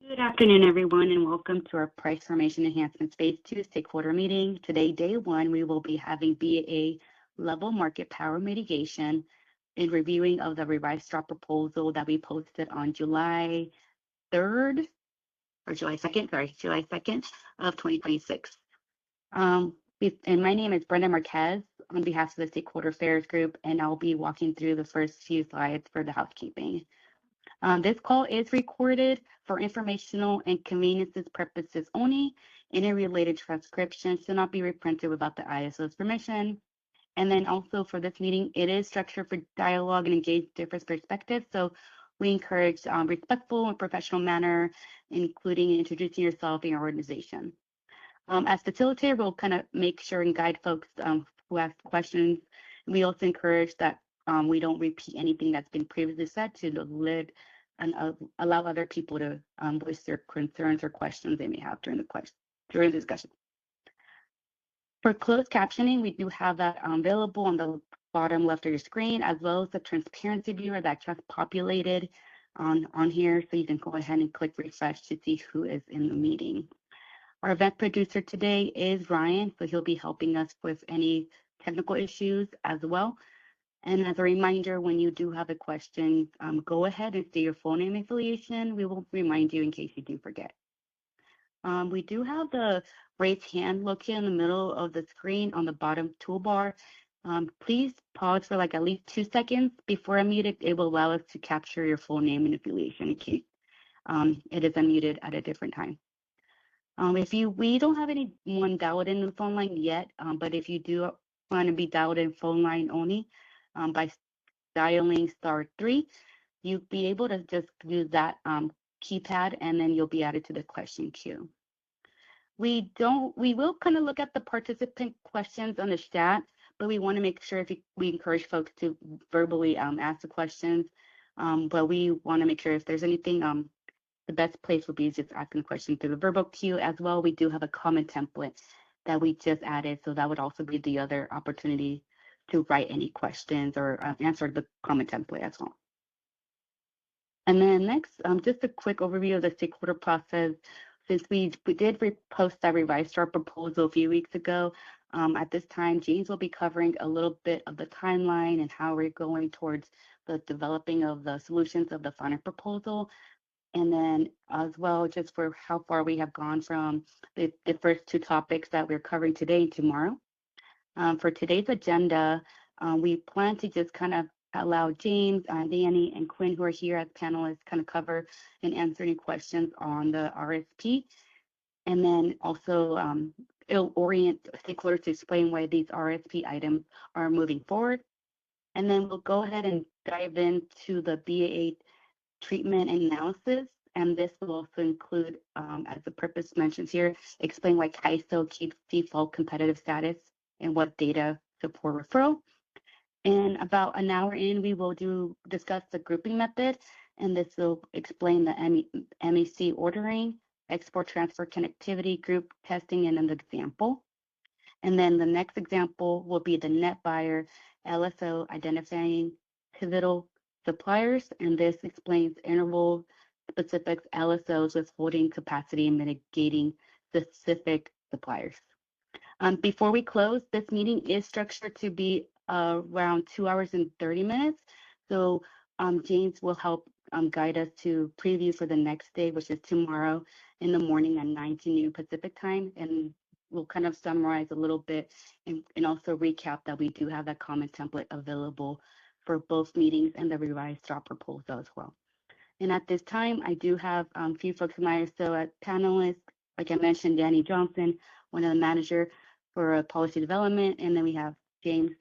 Good afternoon, everyone, and welcome to our Price Formation Enhancements Phase 2 stakeholder meeting. Today, day one, we will be having BAA-Level market power mitigation and reviewing of the revised straw proposal that we posted on July 3rd, or July 2nd, July 2nd of 2026. And my name is Brenda Marquez on behalf of the Stakeholder Affairs Group, and I'll be walking through the first few slides for the housekeeping. This call is recorded for informational and conveniences purposes only. Any related transcription should not be reprinted without the ISO's permission. And then also for this meeting, it is structured for dialogue and engage different perspectives. So we encourage respectful and professional manner, including introducing yourself and your organization. As facilitator, we'll kind of make sure and guide folks who ask questions. We also encourage that we don't repeat anything that's been previously said to let and allow other people to voice their concerns or questions they may have during the discussion. For closed captioning, we do have that available on the bottom left of your screen, as well as the transparency viewer that just populated on here. So you can go ahead and click refresh to see who is in the meeting. Our event producer today is Ryan, so he'll be helping us with any technical issues as well. And as a reminder, when you do have a question, go ahead and say your full name and affiliation. We will remind you in case you do forget. We do have the raise hand located in the middle of the screen on the bottom toolbar. Please pause for like at least 2 seconds before unmuted. It will allow us to capture your full name and affiliation in case it is unmuted at a different time. We don't have anyone dialed in the phone line yet, but if you do want to be dialed in phone line only, by dialing *3, you'll be able to just use that keypad, and then you'll be added to the question queue. We will kind of look at the participant questions on the chat, but we want to make sure we encourage folks to verbally ask the questions. But we want to make sure if there's anything, the best place would be just asking the question through the verbal queue as well. We do have a comment template that we just added, so that would also be the other opportunity to write any questions or answer the comment template as well. And then next, just a quick overview of the stakeholder process. Since we did post that revised straw proposal a few weeks ago, at this time, James will be covering a little bit of the timeline and how we're going towards the developing of the solutions of the final proposal. And then as well, just for how far we have gone from the first two topics that we're covering today and tomorrow. For today's agenda, we plan to just kind of allow James, Danny, and Quinn, who are here as panelists, kind of cover and answer any questions on the RSP. And then also it'll orient stakeholders to explain why these RSP items are moving forward. And then we'll go ahead and dive into the BAA treatment and analysis. And this will also include, as the purpose mentions here, explain why CAISO keeps default competitive status and what data support referral. And about an hour in, we will discuss the grouping method, and this will explain the MEC ordering, export transfer connectivity, group testing, and an example. And then the next example will be the net buyer LSO identifying pivotal suppliers, and this explains interval specific LSOs withholding capacity and mitigating specific suppliers. Before we close, this meeting is structured to be around 2 hours and 30 minutes. So James will help guide us to preview for the next day, which is tomorrow in the morning at 9 to noon Pacific time. And we'll kind of summarize a little bit and also recap that we do have that comment template available for both meetings and the revised straw proposal as well. And at this time, I do have a few folks in my panelists. Like I mentioned, Danny Johnson, one of the managers for policy development, and then we have James,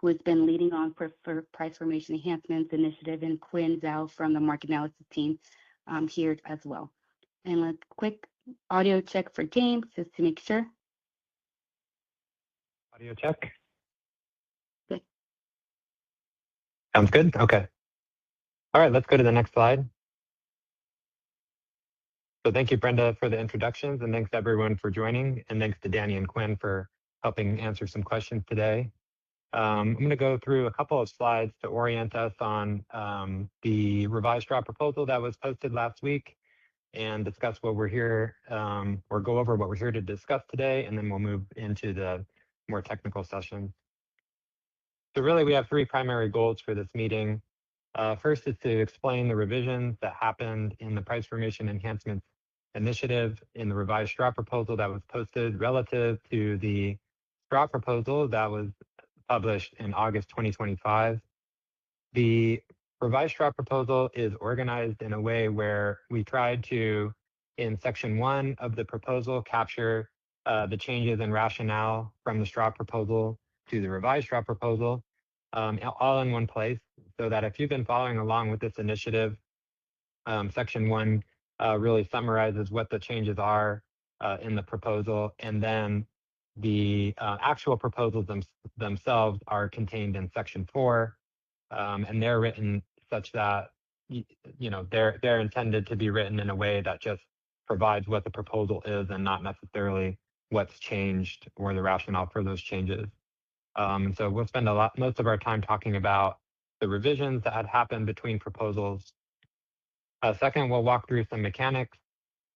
who has been leading on for Price Formation Enhancements Initiative, and Quinn Zhao from the market analysis team here as well. And a quick audio check for James, just to make sure. Audio check. Good. Sounds good. Okay. All right, let's go to the next slide. So thank you, Brenda, for the introductions, and thanks to everyone for joining, and thanks to Danny and Quinn for helping answer some questions today. I'm going to go through a couple of slides to orient us on the revised straw proposal that was posted last week. and discuss what we're here, or go over what we're here to discuss today, and then we'll move into the more technical session. So really, we have three primary goals for this meeting. First is to explain the revisions that happened in the price formation enhancements initiative in the revised straw proposal that was posted relative to the straw proposal that was published in August 2025. The revised straw proposal is organized in a way where we tried to, in section 1 of the proposal, capture the changes in rationale from the straw proposal to the revised straw proposal, all in one place, so that if you've been following along with this initiative, section 1 really summarizes what the changes are in the proposal, and then the actual proposals themselves are contained in section 4. And they're written such that they're intended to be written in a way that just provides what the proposal is and not necessarily what's changed or the rationale for those changes. And so we'll spend most of our time talking about the revisions that had happened between proposals. Second, we'll walk through some mechanics.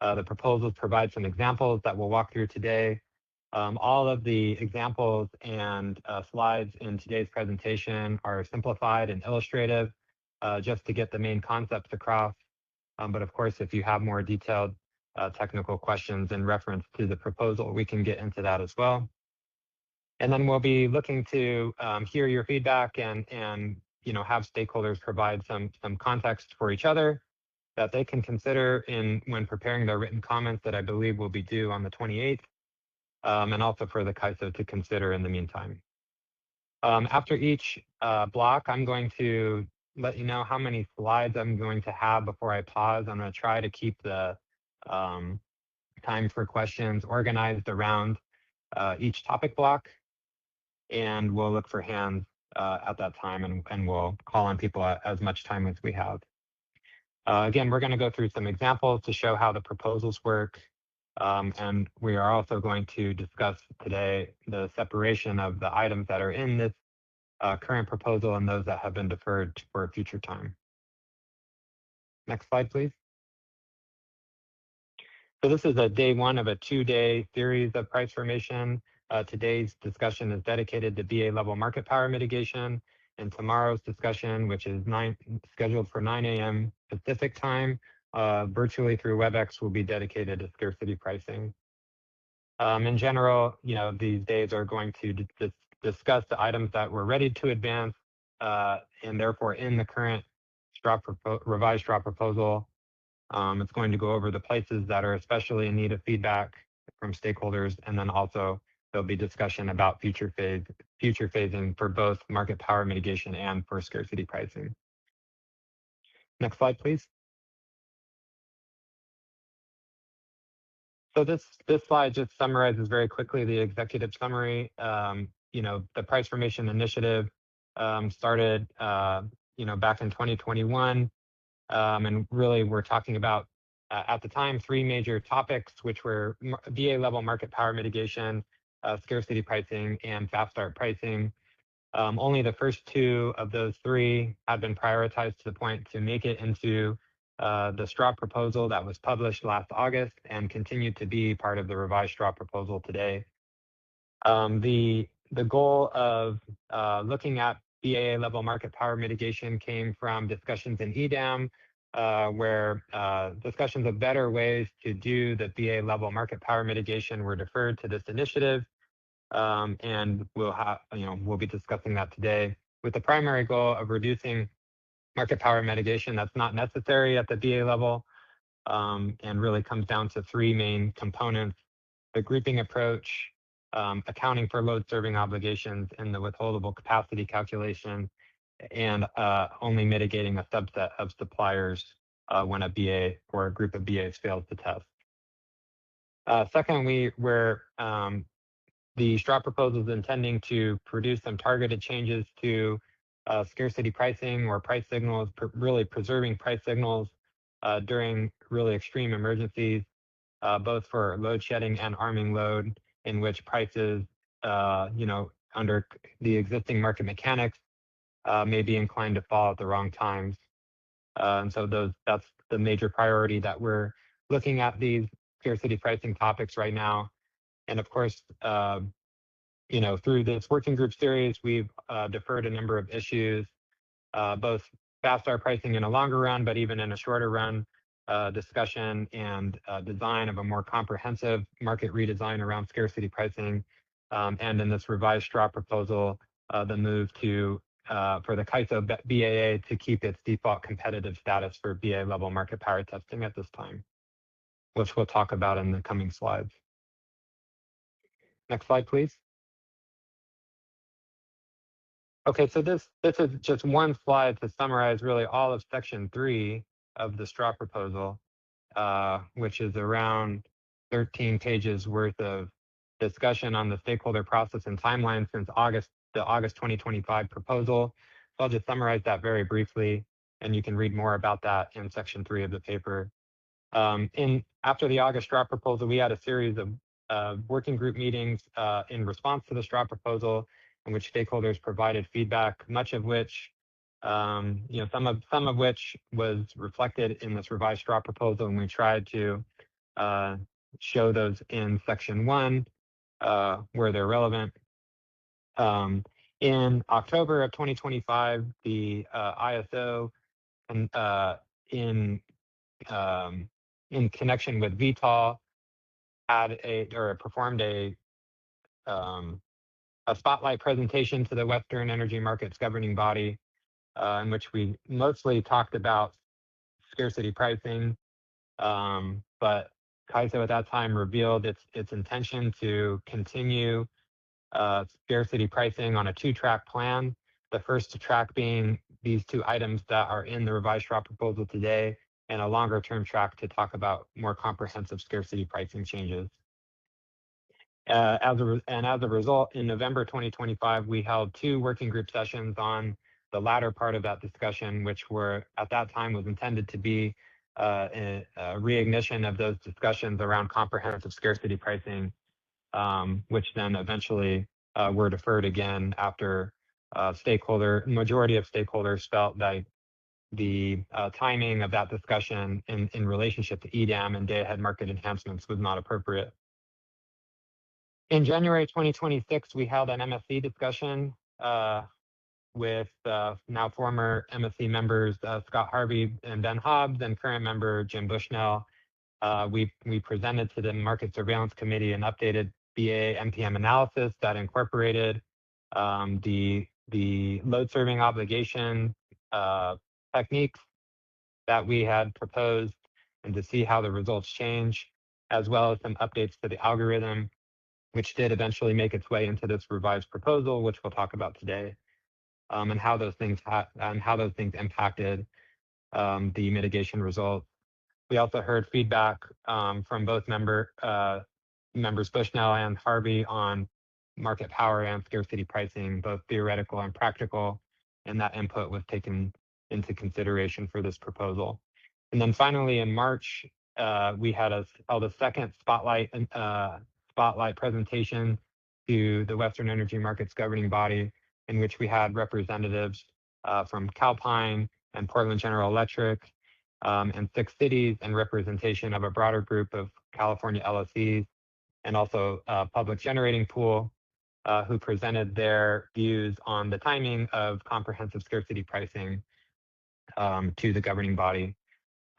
The proposals provide some examples that we'll walk through today. All of the examples and slides in today's presentation are simplified and illustrative, just to get the main concepts across. But of course, if you have more detailed technical questions in reference to the proposal, we can get into that as well. And then we'll be looking to hear your feedback and have stakeholders provide some context for each other that they can consider when preparing their written comments that I believe will be due on the 28th. And also for the CAISO to consider in the meantime. After each block, I'm going to let you know how many slides I'm going to have before I pause. I'm going to try to keep the time for questions organized around each topic block, and we'll look for hands at that time, and we'll call on people as much time as we have. Again, we're going to go through some examples to show how the proposals work. And we are also going to discuss today the separation of the items that are in this current proposal and those that have been deferred for a future time. Next slide, please. So this is a day 1 of a 2-day series of price formation. Today's discussion is dedicated to BA-level market power mitigation, and tomorrow's discussion, which is scheduled for 9 a.m. Pacific time, virtually through WebEx, will be dedicated to scarcity pricing. In general, these days are going to discuss the items that were ready to advance, and therefore in the current revised straw proposal. It's going to go over the places that are especially in need of feedback from stakeholders, and then also there'll be discussion about future phasing for both market power mitigation and for scarcity pricing. Next slide, please. So this slide just summarizes very quickly the executive summary. The price formation initiative started back in 2021, and really we're talking about at the time 3 major topics, which were BA-level market power mitigation, scarcity pricing, and fast start pricing. Only the first 2 of those 3 have been prioritized to the point to make it into the straw proposal that was published last August and continued to be part of the revised straw proposal today. The goal of looking at BAA-level market power mitigation came from discussions in EDAM, where discussions of better ways to do the BA-level market power mitigation were deferred to this initiative. And we'll be discussing that today with the primary goal of reducing market power mitigation that's not necessary at the BA level, and really comes down to 3 main components: the grouping approach, accounting for load serving obligations in the withholdable capacity calculation, and only mitigating a subset of suppliers when a BA or a group of BAs fails to test. Second, the straw proposal is intending to produce some targeted changes to scarcity pricing or price signals, really preserving price signals during really extreme emergencies, both for load shedding and arming load, in which prices, under the existing market mechanics, may be inclined to fall at the wrong times. And so that's the major priority that we're looking at these scarcity pricing topics right now. And of course, through this working group series, we've deferred a number of issues, both fast start pricing in a longer run, but even in a shorter run, discussion and design of a more comprehensive market redesign around scarcity pricing. And in this revised straw proposal, the move to for the CAISO BAA to keep its default competitive status for BA level market power testing at this time, which we'll talk about in the coming slides. Next slide, please. Okay, so this is just one slide to summarize really all of section 3 of the straw proposal, which is around 13 pages worth of discussion on the stakeholder process and timeline since the August 2025 proposal. So I'll just summarize that very briefly, and you can read more about that in section 3 of the paper. After the August straw proposal, we had a series of working group meetings in response to the straw proposal, in which stakeholders provided feedback, much of which, some of which was reflected in this revised straw proposal, and we tried to show those in section 1 where they're relevant. In October of 2025, the ISO in connection with VTOL performed a spotlight presentation to the Western Energy Markets governing body, in which we mostly talked about scarcity pricing, but CAISO at that time revealed its intention to continue scarcity pricing on a 2-track plan. The first track being these 2 items that are in the revised straw proposal today, and a longer-term track to talk about more comprehensive scarcity pricing changes. As a result, in November 2025, we held 2 working group sessions on the latter part of that discussion, which were at that time was intended to be a reignition of those discussions around comprehensive scarcity pricing, which then eventually were deferred again after majority of stakeholders felt that the timing of that discussion in relationship to EDAM and day-ahead market enhancements was not appropriate. In January 2026, we held an MSC discussion with now former MSC members Scott Harvey and Ben Hobbs, and current member Jim Bushnell. We presented to the Market Surveillance Committee an updated BA MPM analysis that incorporated the load serving obligation techniques that we had proposed, and to see how the results change, as well as some updates to the algorithm, which did eventually make its way into this revised proposal, which we'll talk about today, and how those things impacted the mitigation results. We also heard feedback from both members Bushnell and Harvey on market power and scarcity pricing, both theoretical and practical, and that input was taken into consideration for this proposal. And then finally, in March, we held a second spotlight presentation to the Western Energy Markets governing body, in which we had representatives from Calpine and Portland General Electric, and 6 cities, and representation of a broader group of California LSEs, and also a public generating pool, who presented their views on the timing of comprehensive scarcity pricing to the governing body.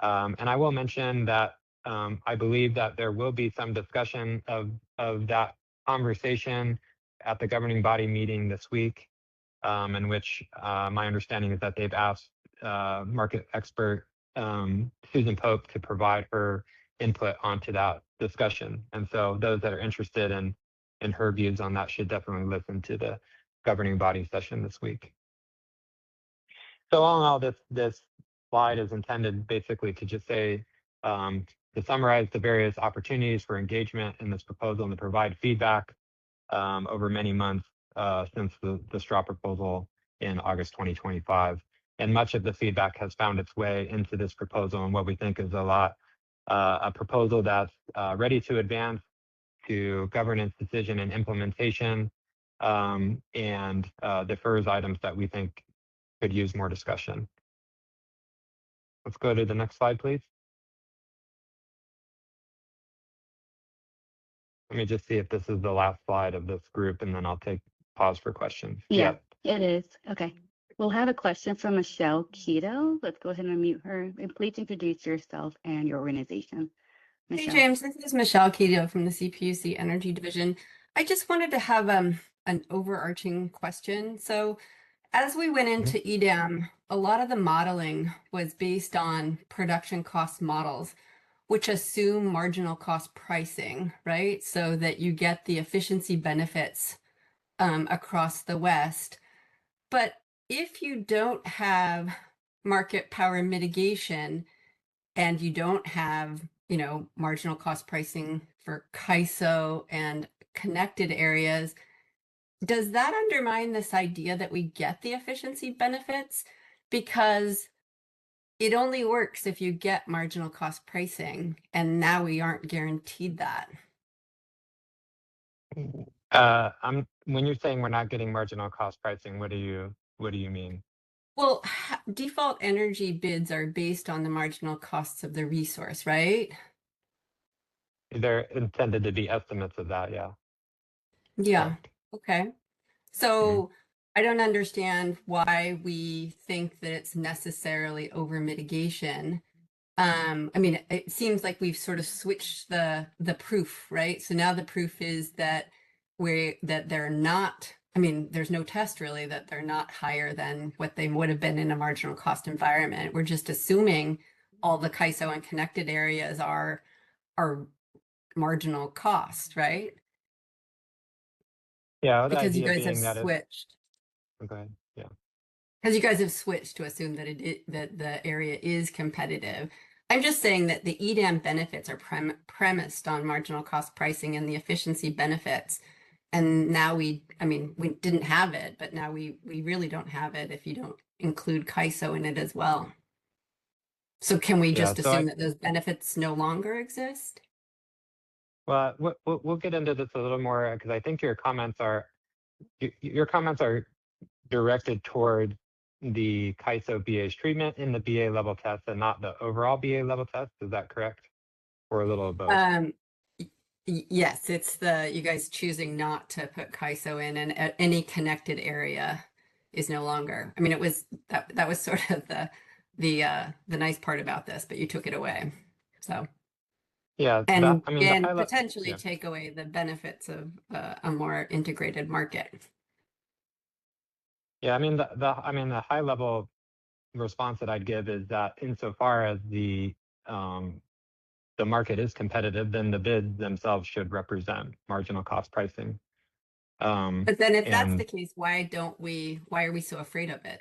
And I will mention that I believe that there will be some discussion of that conversation at the governing body meeting this week, in which my understanding is that they've asked market expert Susan Pope to provide her input onto that discussion. And so those that are interested in her views on that should definitely listen to the governing body session this week. So all in all, this slide is intended basically to just say, to summarize the various opportunities for engagement in this proposal and to provide feedback over many months since the straw proposal in August 2025. And much of the feedback has found its way into this proposal, and what we think is a proposal that's ready to advance to governance, decision, and implementation, and defers items that we think could use more discussion. Let's go to the next slide, please. Let me just see if this is the last slide of this group, and then I'll pause for questions. Yeah, it is. Okay. We'll have a question from Michelle Keto. Let's go ahead and unmute her. And please introduce yourself and your organization. Hey, Michelle. James, this is Michelle Keto from the CPUC Energy Division. I just wanted to have an overarching question. So as we went into EDAM, a lot of the modeling was based on production cost models, which assume marginal cost pricing, right? So that you get the efficiency benefits across the West. But if you don't have market power mitigation and you don't have, you know, marginal cost pricing for CAISO and connected areas, does that undermine this idea that we get the efficiency benefits? Because it only works if you get marginal cost pricing, and now we aren't guaranteed that. When you're saying we're not getting marginal cost pricing, what do you mean? Well, default energy bids are based on the marginal costs of the resource, right? They're intended to be estimates of that, yeah. Yeah. Correct. Okay. So I don't understand why we think that it's necessarily over mitigation. I mean, it seems like we've sort of switched the proof, right? So now the proof is that they're not, I mean, there's no test really that they're not higher than what they would have been in a marginal cost environment. We're just assuming all the CAISO and connected areas are marginal cost, right? Yeah, the Because you idea guys have being that switched. go ahead. Yeah. Because you guys have switched to assume that that the area is competitive. I'm just saying that the EDAM benefits are premised on marginal cost pricing and the efficiency benefits. And now I mean, we didn't have it, but now we really don't have it if you don't include CAISO in it as well. So can we just assume that those benefits no longer exist? Well, we'll get into this a little more because I think your comments are directed toward the CAISO BA's treatment in the BA level test and not the overall BA level test. Is that correct? Or a little of both? Yes, it's you guys choosing not to put CAISO in, and any connected area is no longer. I mean, it was that was sort of the nice part about this, but you took it away. So yeah, and the potentially take away the benefits of a more integrated market. Yeah, I mean the high level response that I'd give is that insofar as the market is competitive, then the bids themselves should represent marginal cost pricing. But then if that's the case, why are we so afraid of it?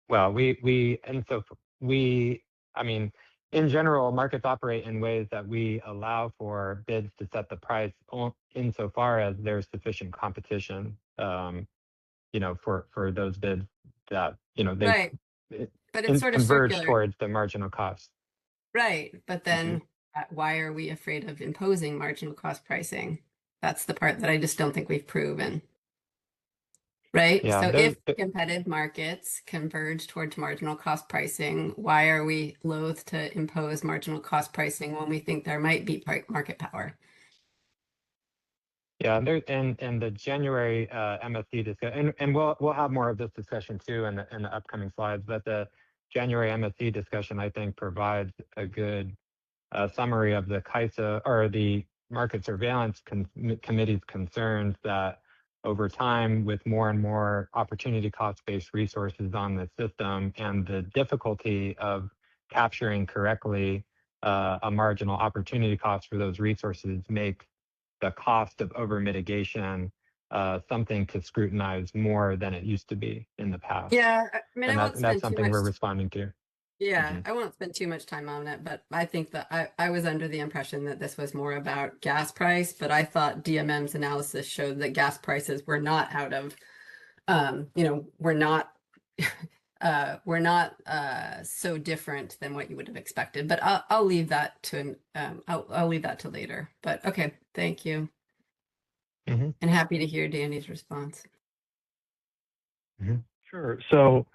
Well, I mean, in general, markets operate in ways that we allow for bids to set the price insofar as there's sufficient competition, you know, for those bids that, you know, Right. But it's sort of converge circular. towards the marginal cost. Right. But then why are we afraid of imposing marginal cost pricing? That's the part that I just don't think we've proven. Right. Yeah, So if competitive markets converge towards marginal cost pricing, why are we loath to impose marginal cost pricing when we think there might be market power? Yeah, and the January MSC discussion, and we'll have more of this discussion too in the upcoming slides. But the January MSC discussion, I think, provides a good summary of the CAISO or the Market Surveillance Committee's concerns that over time, with more and more opportunity cost-based resources on the system and the difficulty of capturing correctly a marginal opportunity cost for those resources, make the cost of over mitigation something to scrutinize more than it used to be in the past. Yeah, I mean, and that's something we're responding to. Yeah, I won't spend too much time on it, but I think that I was under the impression that this was more about gas price, but I thought DMM's analysis showed that gas prices were not out of, you know, we're not so different than what you would have expected. But I'll leave that to I'll leave that to later. But okay, thank you, and happy to hear Danny's response. Sure. So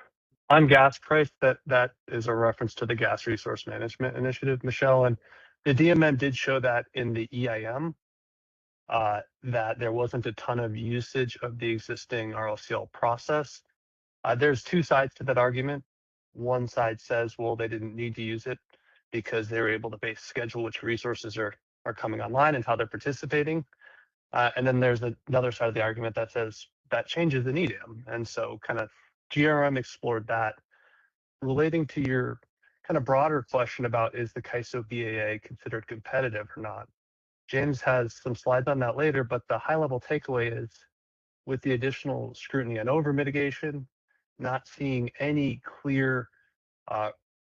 on gas price, that is a reference to the Gas Resource Management Initiative, Michelle. And The DMM did show that in the EIM, that there wasn't a ton of usage of the existing RLCL process. There's two sides to that argument. One side says, well, they didn't need to use it because they were able to base schedule which resources are coming online and how they're participating. And then there's another side of the argument that says that changes in EDAM. And so kind of GRM explored that. Relating to your kind of broader question about is the CAISO BAA considered competitive or not, James has some slides on that later, but the high level takeaway is with the additional scrutiny on over mitigation, not seeing any clear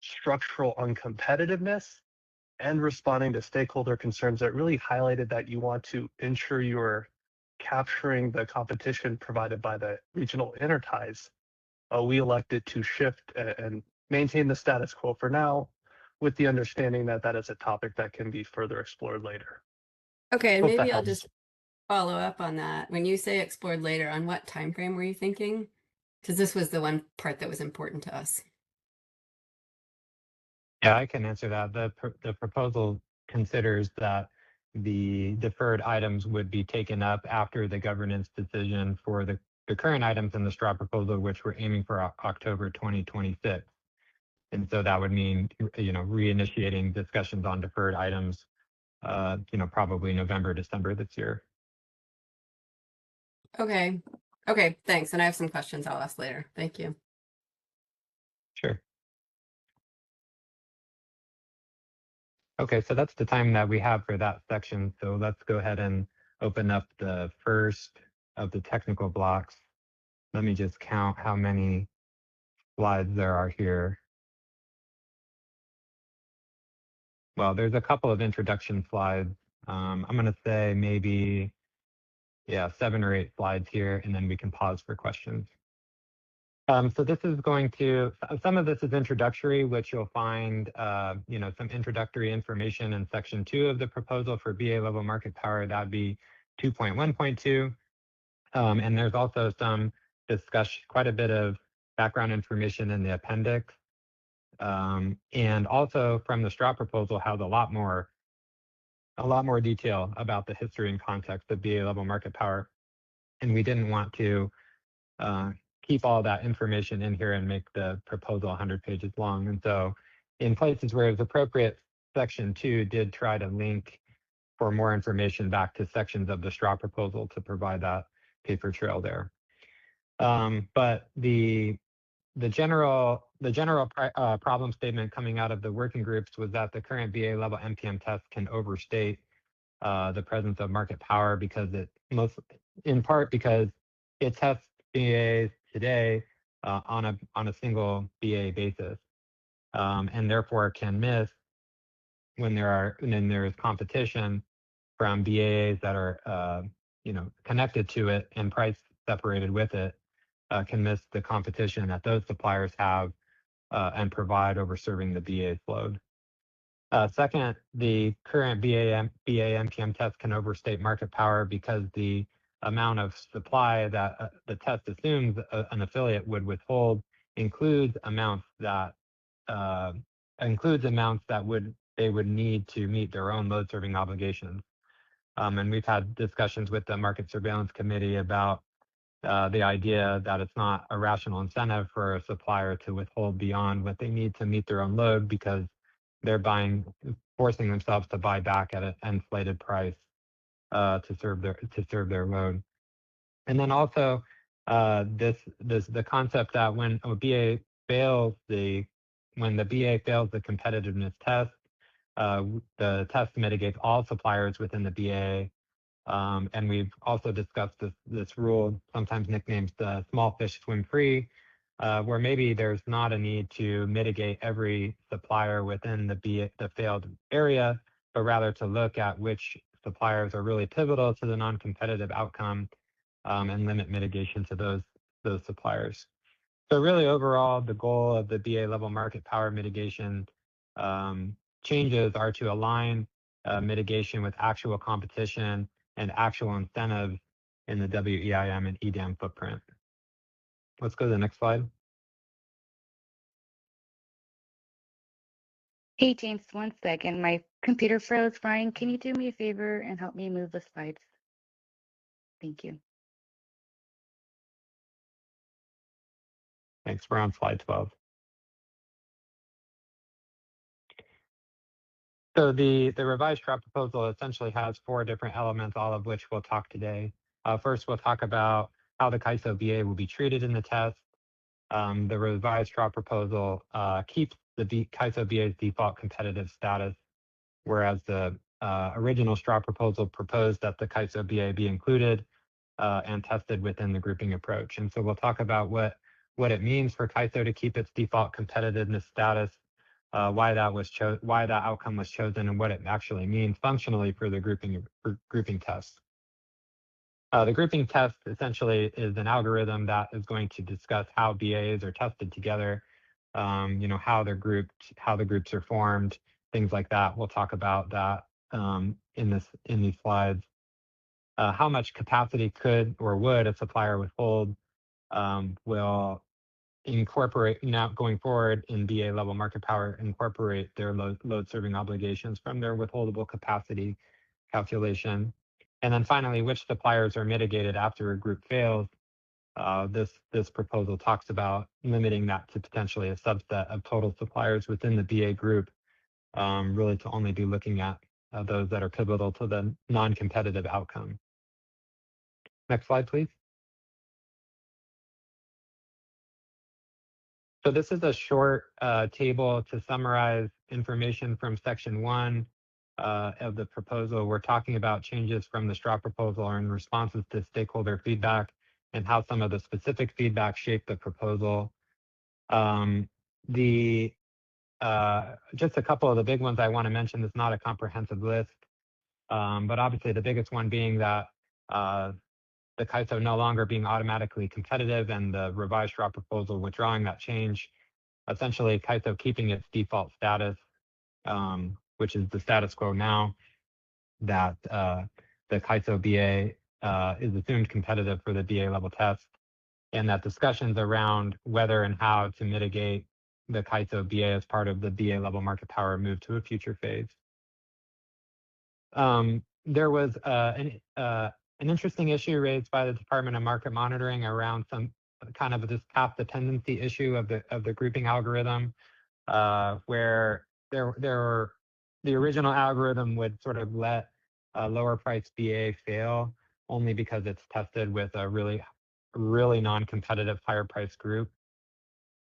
structural uncompetitiveness and responding to stakeholder concerns that really highlighted that you want to ensure you're capturing the competition provided by the regional interties. We elected to shift and maintain the status quo for now, with the understanding that that is a topic that can be further explored later. Okay, and Hope that maybe I'll helps. just follow up on that. When you say explored later, on what time frame were you thinking? Because this was the one part that was important to us. Yeah, I can answer that. The proposal considers that the deferred items would be taken up after the governance decision for the current items in the straw proposal, which we're aiming for October 2026. And so that would mean, reinitiating discussions on deferred items, probably November, December this year. Okay. Okay, thanks. And I have some questions I'll ask later. Thank you. Sure. Okay, so that's the time that we have for that section. So let's go ahead and open up the first of the technical blocks. Let me just count how many slides there are here. Well, there's a couple of introduction slides. I'm going to say maybe, 7 or 8 slides here, and then we can pause for questions. So this is going to, some of this is introductory, which you'll find, some introductory information in section 2 of the proposal for BA level market power. That'd be 2.1.2. And there's also some discussion, quite a bit of background information in the appendix. And also from the straw proposal has a lot more detail about the history and context of BA level market power. And we didn't want to keep all that information in here and make the proposal 100 pages long. And so in places where it was appropriate, section 2 did try to link for more information back to sections of the straw proposal to provide that paper trail there. But the general problem statement coming out of the working groups was that the current BA level MPM test can overstate the presence of market power because in part because it tests BAs today on a single BA basis, and therefore can miss when there is competition from BAAs that are connected to it and price separated with it, can miss the competition that those suppliers have and provide over serving the BA's load. Second, the current BA MPM test can overstate market power because the amount of supply that the test assumes an affiliate would withhold includes amounts that they would need to meet their own load serving obligations. And we've had discussions with the Market Surveillance Committee about the idea that it's not a rational incentive for a supplier to withhold beyond what they need to meet their own load because they're forcing themselves to buy back at an inflated price to serve their load. And then also the concept that when the BA fails the competitiveness test, the test mitigates all suppliers within the BA. And we've also discussed this rule, sometimes nicknamed the small fish swim free, where maybe there's not a need to mitigate every supplier within the failed area, but rather to look at which suppliers are really pivotal to the non-competitive outcome and limit mitigation to those suppliers. So really overall, the goal of the BA level market power mitigation changes are to align mitigation with actual competition and actual incentives in the WEIM and EDAM footprint. Let's go to the next slide. Hey, James, 1 second. My computer froze. Ryan, can you do me a favor and help me move the slides? Thank you. Thanks. We're on slide 12. So the revised draft proposal essentially has 4 different elements, all of which we'll talk today. First, we'll talk about how the CAISO BA will be treated in the test. The revised draft proposal keeps the CAISO BA's default competitive status, whereas the original straw proposal proposed that the CAISO BA be included and tested within the grouping approach. And so we'll talk about what it means for CAISO to keep its default competitiveness status, why that outcome was chosen, and what it actually means functionally for the grouping test. The grouping test essentially is an algorithm that is going to discuss how BAs are tested together, how they're grouped, how the groups are formed, things like that. We'll talk about that in these slides. How much capacity could or would a supplier withhold will incorporate now going forward in BA-level market power, incorporate their load serving obligations from their withholdable capacity calculation. And then finally, which suppliers are mitigated after a group fails. This proposal talks about limiting that to potentially a subset of total suppliers within the BA group, really to only be looking at those that are pivotal to the non-competitive outcome. Next slide, please. So this is a short table to summarize information from section 1 of the proposal. We're talking about changes from the straw proposal and responses to stakeholder feedback and how some of the specific feedback shaped the proposal. Just a couple of the big ones I want to mention. This is not a comprehensive list, but obviously the biggest one being that the CAISO no longer being automatically competitive and the revised straw proposal withdrawing that change. Essentially, CAISO keeping its default status, which is the status quo now, that the CAISO BA is assumed competitive for the BA level test, and that discussions around whether and how to mitigate the CAISO BA as part of the BA level market power move to a future phase. There was an interesting issue raised by the Department of Market Monitoring around some kind of this path dependency issue of the grouping algorithm, where the original algorithm would sort of let a lower price BA fail only because it's tested with a really non-competitive higher price group,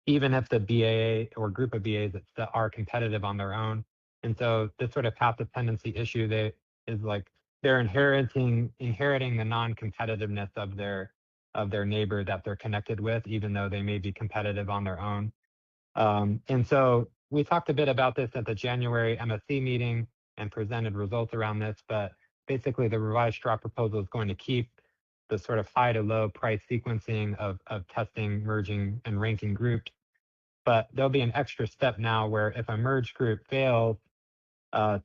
even if the BA or group of BAs that are competitive on their own. And so this sort of path dependency issue is like they're inheriting the non-competitiveness of their neighbor that they're connected with, even though they may be competitive on their own. And so we talked a bit about this at the January MSC meeting and presented results around this, but basically the revised straw proposal is going to keep the sort of high to low price sequencing of testing, merging, and ranking groups. But there'll be an extra step now where if a merged group fails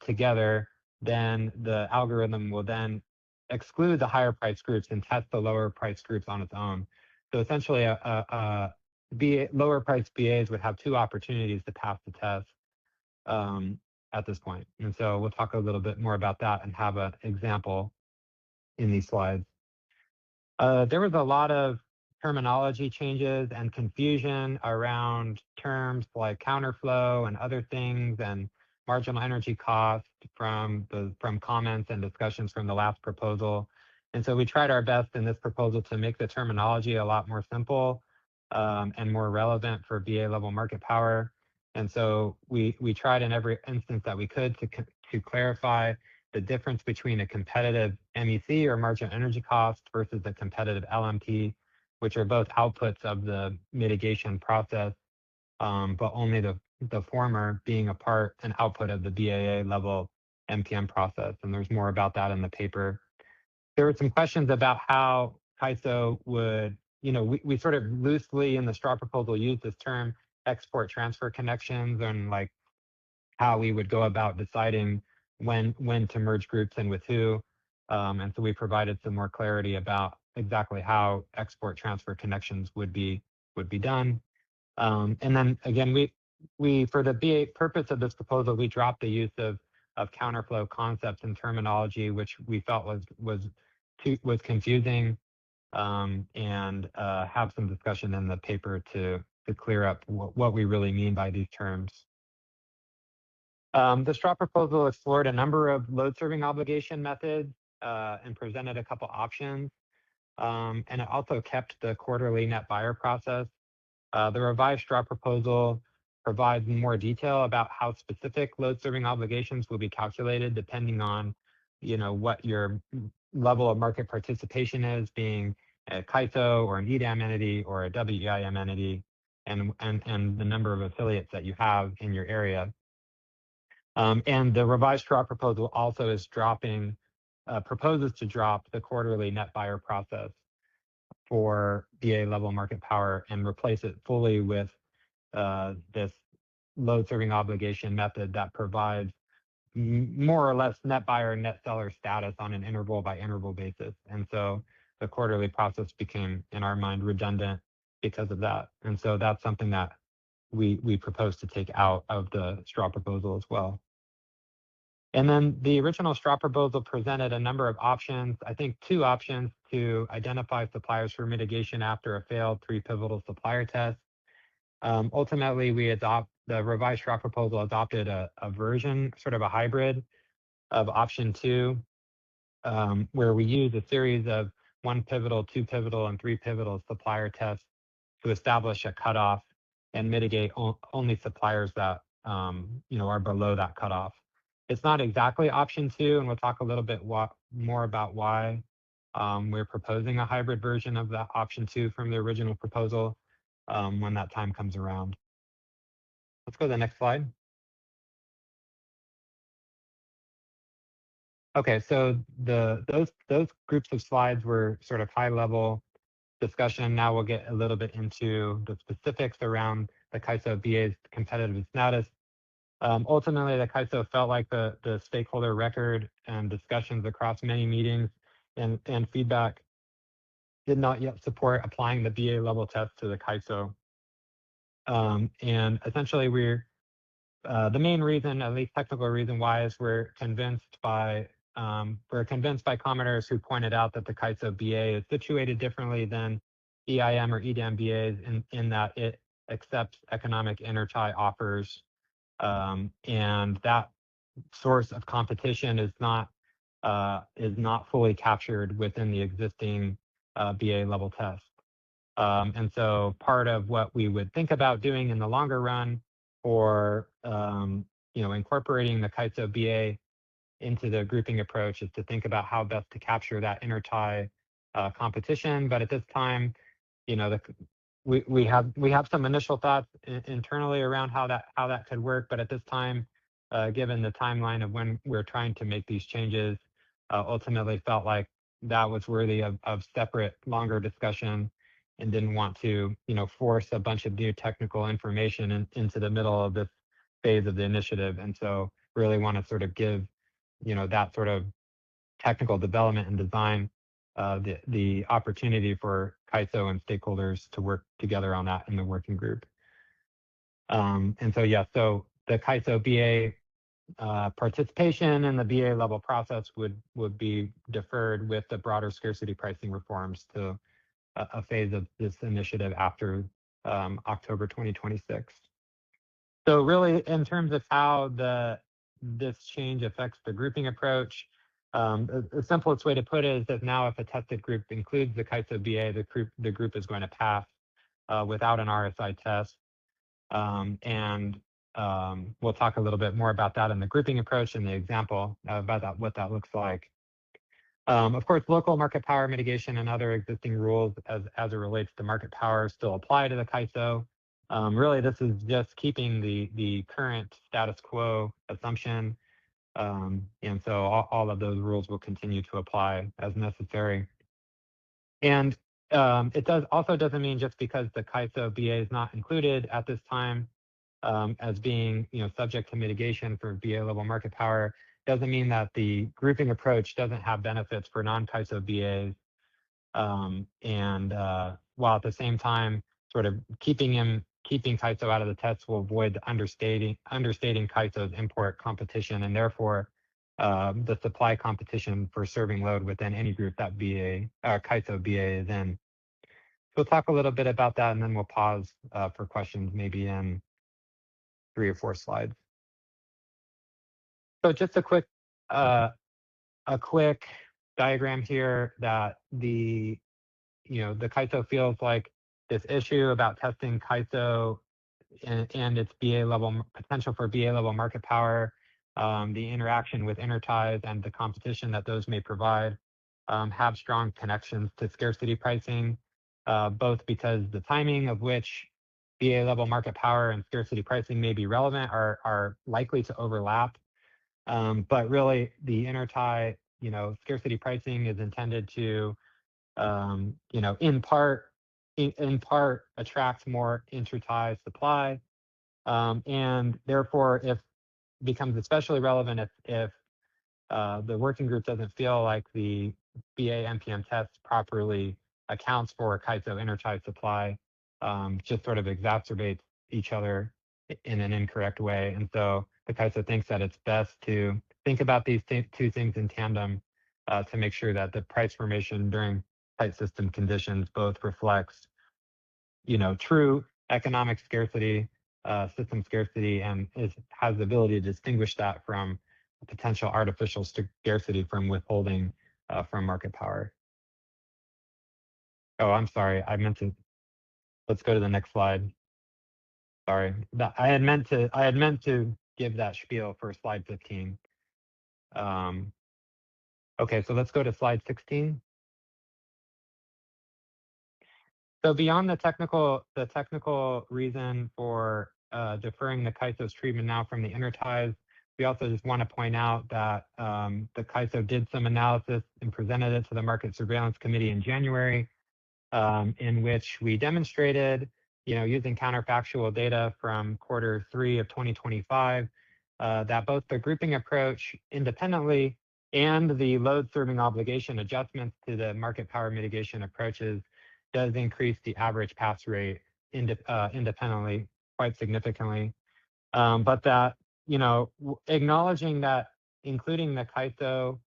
together, then the algorithm will then exclude the higher price groups and test the lower price groups on its own. So essentially, lower price BAs would have 2 opportunities to pass the test at this point. And so we'll talk a little bit more about that and have an example in these slides. There was a lot of terminology changes and confusion around terms like counterflow and other things, and marginal energy cost from comments and discussions from the last proposal. And so we tried our best in this proposal to make the terminology a lot more simple and more relevant for BA level market power. And so we tried in every instance that we could to clarify the difference between a competitive MEC or marginal energy cost versus a competitive LMP, which are both outputs of the mitigation process, but only the former being an output of the BAA level MPM process. And there's more about that in the paper. There were some questions about how CAISO would, we sort of loosely in the straw proposal use this term export transfer connections and like how we would go about deciding when to merge groups and with who. And so we provided some more clarity about exactly how export transfer connections would be done. And then again, for the BA purpose of this proposal, we dropped the use of counterflow concepts and terminology, which we felt was confusing, and have some discussion in the paper to clear up what we really mean by these terms. The straw proposal explored a number of load serving obligation methods and presented a couple options. And it also kept the quarterly net buyer process. The revised straw proposal provides more detail about how specific load serving obligations will be calculated depending on, what your level of market participation is, being a CAISO or an EDAM entity or a WEIM entity, and the number of affiliates that you have in your area. And the revised straw proposal also is proposes to drop the quarterly net buyer process for BA level market power and replace it fully with this load serving obligation method that provides more or less net buyer, net seller status on an interval by interval basis. And so the quarterly process became, in our mind, redundant because of that. And so that's something that we propose to take out of the straw proposal as well. And then the original straw proposal presented a number of options, I think 2 options to identify suppliers for mitigation after a failed 3 pivotal supplier test. Ultimately, the revised straw proposal adopted a version, sort of a hybrid of option 2, where we use a series of 1 pivotal, 2 pivotal, and 3 pivotal supplier tests to establish a cutoff and mitigate only suppliers that are below that cutoff. It's not exactly option 2, and we'll talk a little bit more about why we're proposing a hybrid version of that option 2 from the original proposal when that time comes around. Let's go to the next slide. Okay, so those groups of slides were sort of high-level discussion. Now we'll get a little bit into the specifics around the CAISO BA's competitive status. Ultimately, the CAISO felt like the stakeholder record and discussions across many meetings and feedback did not yet support applying the BA level test to the CAISO. And essentially, the main reason, at least technical reason why, is we're convinced by commenters who pointed out that the CAISO BA is situated differently than EIM or EDAM BAs in that it accepts economic intertie offers. And that source of competition is not fully captured within the existing BA level test. And so part of what we would think about doing in the longer run for incorporating the CAISO BA into the grouping approach is to think about how best to capture that intertie competition. But at this time, we have some initial thoughts internally around how that could work. But at this time, given the timeline of when we're trying to make these changes, ultimately felt like that was worthy of separate, longer discussion, and didn't want to, force a bunch of new technical information into the middle of this phase of the initiative. And so really want to sort of give, that sort of technical development and design the opportunity for CAISO and stakeholders to work together on that in the working group. And so, so the CAISO BA participation in the BA level process would be deferred with the broader scarcity pricing reforms to a phase of this initiative after October 2026. So really, in terms of how this change affects the grouping approach, the simplest way to put it is that now if a tested group includes the CAISO BA, the group is going to pass without an RSI test. And we'll talk a little bit more about that in the grouping approach and the example about what that looks like. Of course, local market power mitigation and other existing rules as it relates to market power still apply to the CAISO. Really, this is just keeping the current status quo assumption. And so all of those rules will continue to apply as necessary. And it also doesn't mean just because the CAISO BA is not included at this time as being subject to mitigation for BA level market power, doesn't mean that the grouping approach doesn't have benefits for non-CAISO BAs. And while at the same time sort of keeping him keeping CAISO out of the test will avoid understating CAISO's import competition, and therefore the supply competition for serving load within any group that CAISO BA is in. We'll talk a little bit about that, and then we'll pause for questions maybe in 3 or 4 slides. So just a quick diagram here that the CAISO feels like this issue about testing CAISO and its BA level potential for BA level market power, the interaction with interties and the competition that those may provide, have strong connections to scarcity pricing, both because the timing of which BA level market power and scarcity pricing may be relevant are likely to overlap. But really the intertie, scarcity pricing is intended to, in part attract more intertie supply. And therefore, if becomes especially relevant if the working group doesn't feel like the BA NPM test properly accounts for CAISO intertie supply, just sort of exacerbates each other in an incorrect way. And so the CAISO thinks that it's best to think about these two things in tandem to make sure that the price formation during tight system conditions both reflects, true economic scarcity, system scarcity, and has the ability to distinguish that from potential artificial scarcity from withholding from market power. Oh, I'm sorry. Let's go to the next slide. Sorry, I had meant to give that spiel for slide 15. Okay, so let's go to slide 16. So beyond the technical reason for deferring the CAISO's treatment now from the interties, we also just want to point out that the CAISO did some analysis and presented it to the Market Surveillance Committee in January, in which we demonstrated, using counterfactual data from Q3 of 2025, that both the grouping approach independently and the load serving obligation adjustments to the market power mitigation approaches does increase the average pass rate independently quite significantly. But that, acknowledging that including the CAISO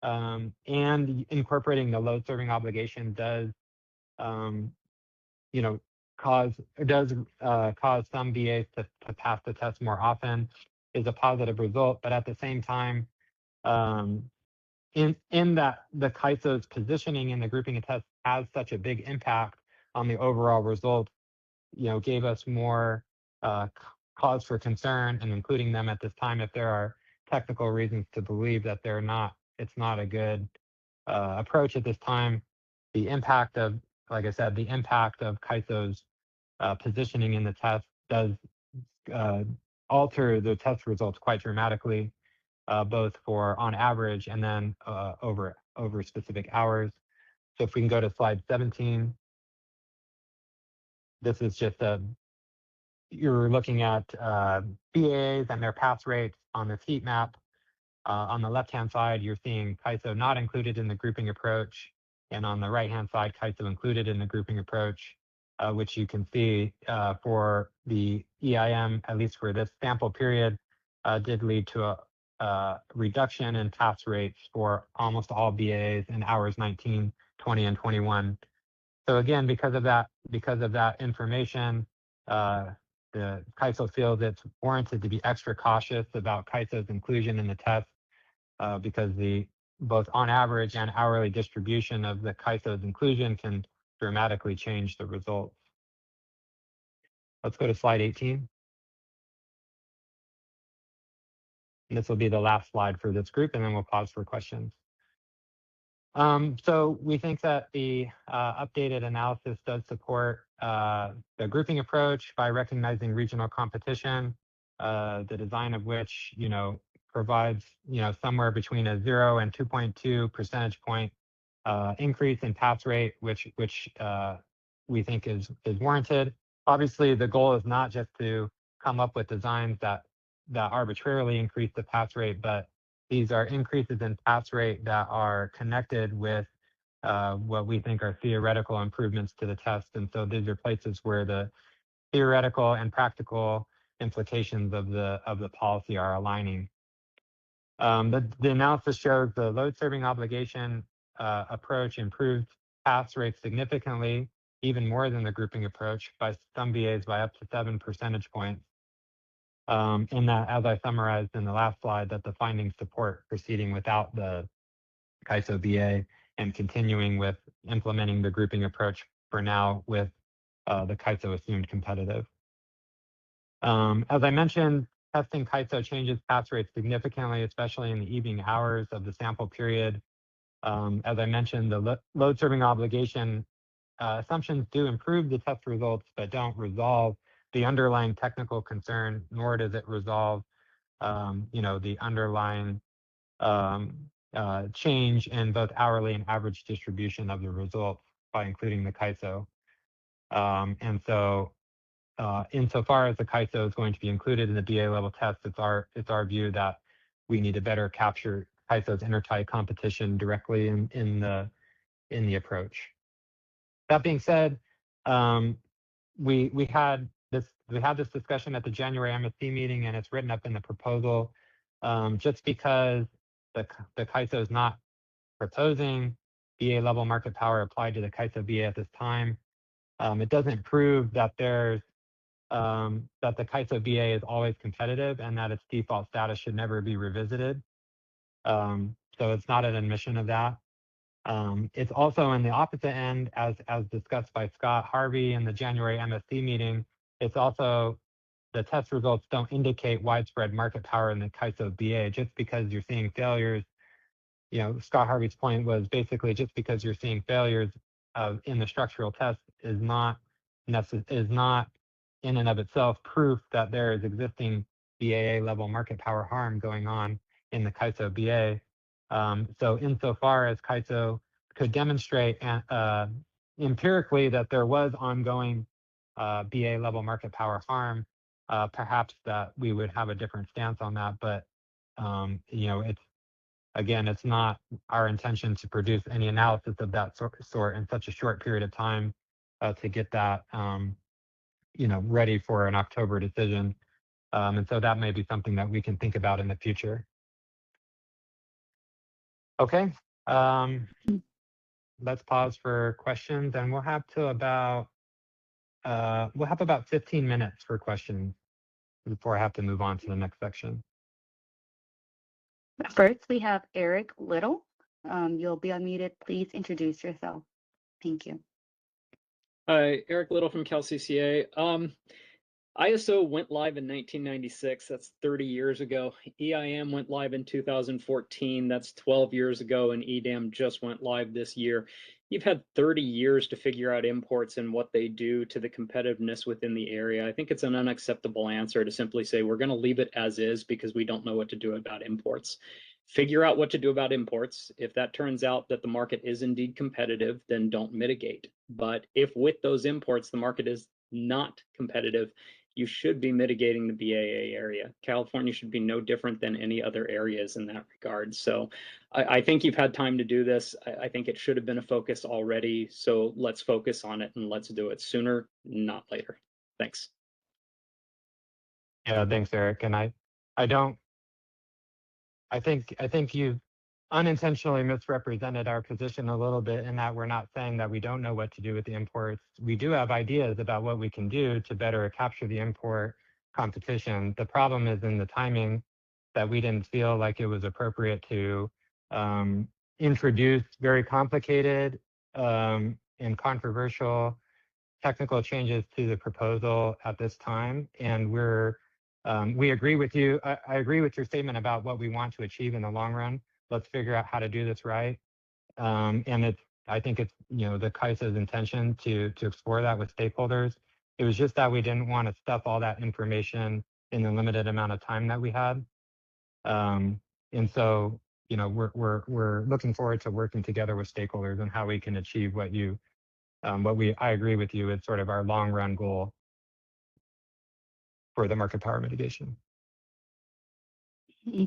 and incorporating the load serving obligation does, cause some BAs to pass the test more often is a positive result. But at the same time, in that the CAISO's positioning in the grouping test has such a big impact on the overall result, gave us more cause for concern, and including them at this time if there are technical reasons to believe that it's not a good approach at this time. The impact of, like I said, the impact of CAISO's positioning in the test does alter the test results quite dramatically, both for on average and then over specific hours. So if we can go to slide 17, this is just you're looking at BAs and their pass rates on this heat map. On the left-hand side, you're seeing CAISO not included in the grouping approach, and on the right-hand side, CAISO included in the grouping approach, which you can see for the EIM, at least for this sample period, did lead to a reduction in pass rates for almost all BAs in hours 19, 20, and 21. So again, because of that information, the CAISO feels it's warranted to be extra cautious about CAISO's inclusion in the test because the both on average and hourly distribution of the CAISO's inclusion can dramatically change the results. Let's go to slide 18. And this will be the last slide for this group, and then we'll pause for questions. So we think that the updated analysis does support the grouping approach by recognizing regional competition, the design of which, provides, somewhere between a 0 and 2.2 percentage point increase in pass rate, which we think is warranted. Obviously, the goal is not just to come up with designs that arbitrarily increase the pass rate, but these are increases in pass rate that are connected with what we think are theoretical improvements to the test. And so these are places where the theoretical and practical implications of the policy are aligning. The analysis shows the load serving obligation approach improved pass rates significantly, even more than the grouping approach by some BAs by up to 7 percentage points. And that, as I summarized in the last slide, that the findings support proceeding without the CAISO BA and continuing with implementing the grouping approach for now with the CAISO assumed competitive. As I mentioned, testing CAISO changes pass rates significantly, especially in the evening hours of the sample period. As I mentioned, the load serving obligation assumptions do improve the test results, but don't resolve the underlying technical concern, nor does it resolve, the underlying change in both hourly and average distribution of the results by including the CAISO. And so insofar as the CAISO is going to be included in the BA level test, it's our view that we need to better capture CAISO's intertie competition directly in the approach. That being said, we had this discussion at the January MSC meeting, and it's written up in the proposal. Just because the CAISO is not proposing BA level market power applied to the CAISO BA at this time, it doesn't prove that there's that the CAISO BA is always competitive and that its default status should never be revisited. So it's not an admission of that. It's also in the opposite end, as discussed by Scott Harvey in the January MSC meeting. It's also the test results don't indicate widespread market power in the CAISO BA. Just because you're seeing failures, Scott Harvey's point was basically just because you're seeing failures in the structural test is not in and of itself proof that there is existing BAA level market power harm going on in the CAISO BA. So insofar as CAISO could demonstrate empirically that there was ongoing BA level market power harm, perhaps that we would have a different stance on that. But it's not our intention to produce any analysis of that sort in such a short period of time to get that ready for an October decision. And so that may be something that we can think about in the future. Okay, let's pause for questions, and we'll have about 15 minutes for questions before I have to move on to the next section. First, we have Eric Little. You'll be unmuted. Please introduce yourself. Thank you. Hi, Eric Little from CalCCA. ISO went live in 1996. That's 30 years ago. EIM went live in 2014. That's 12 years ago. And EDAM just went live this year. You've had 30 years to figure out imports and what they do to the competitiveness within the area. I think it's an unacceptable answer to simply say we're going to leave it as is because we don't know what to do about imports. Figure out what to do about imports. If that turns out that the market is indeed competitive, then don't mitigate. But if with those imports the market is not competitive, you should be mitigating the BAA area. California should be no different than any other areas in that regard. So I think you've had time to do this. I think it should have been a focus already. So let's focus on it and let's do it sooner, not later. Thanks. Yeah, thanks, Eric. And I think you've unintentionally misrepresented our position a little bit in that we're not saying that we don't know what to do with the imports. We do have ideas about what we can do to better capture the import competition. The problem is in the timing that we didn't feel like it was appropriate to introduce very complicated and controversial technical changes to the proposal at this time. And we agree with you. I agree with your statement about what we want to achieve in the long run. Let's figure out how to do this right. And I think it's the CAISO's intention to explore that with stakeholders. It was just that we didn't want to stuff all that information in the limited amount of time that we had. And so we're looking forward to working together with stakeholders on how we can achieve I agree with you, it's sort of our long run goal for the market power mitigation.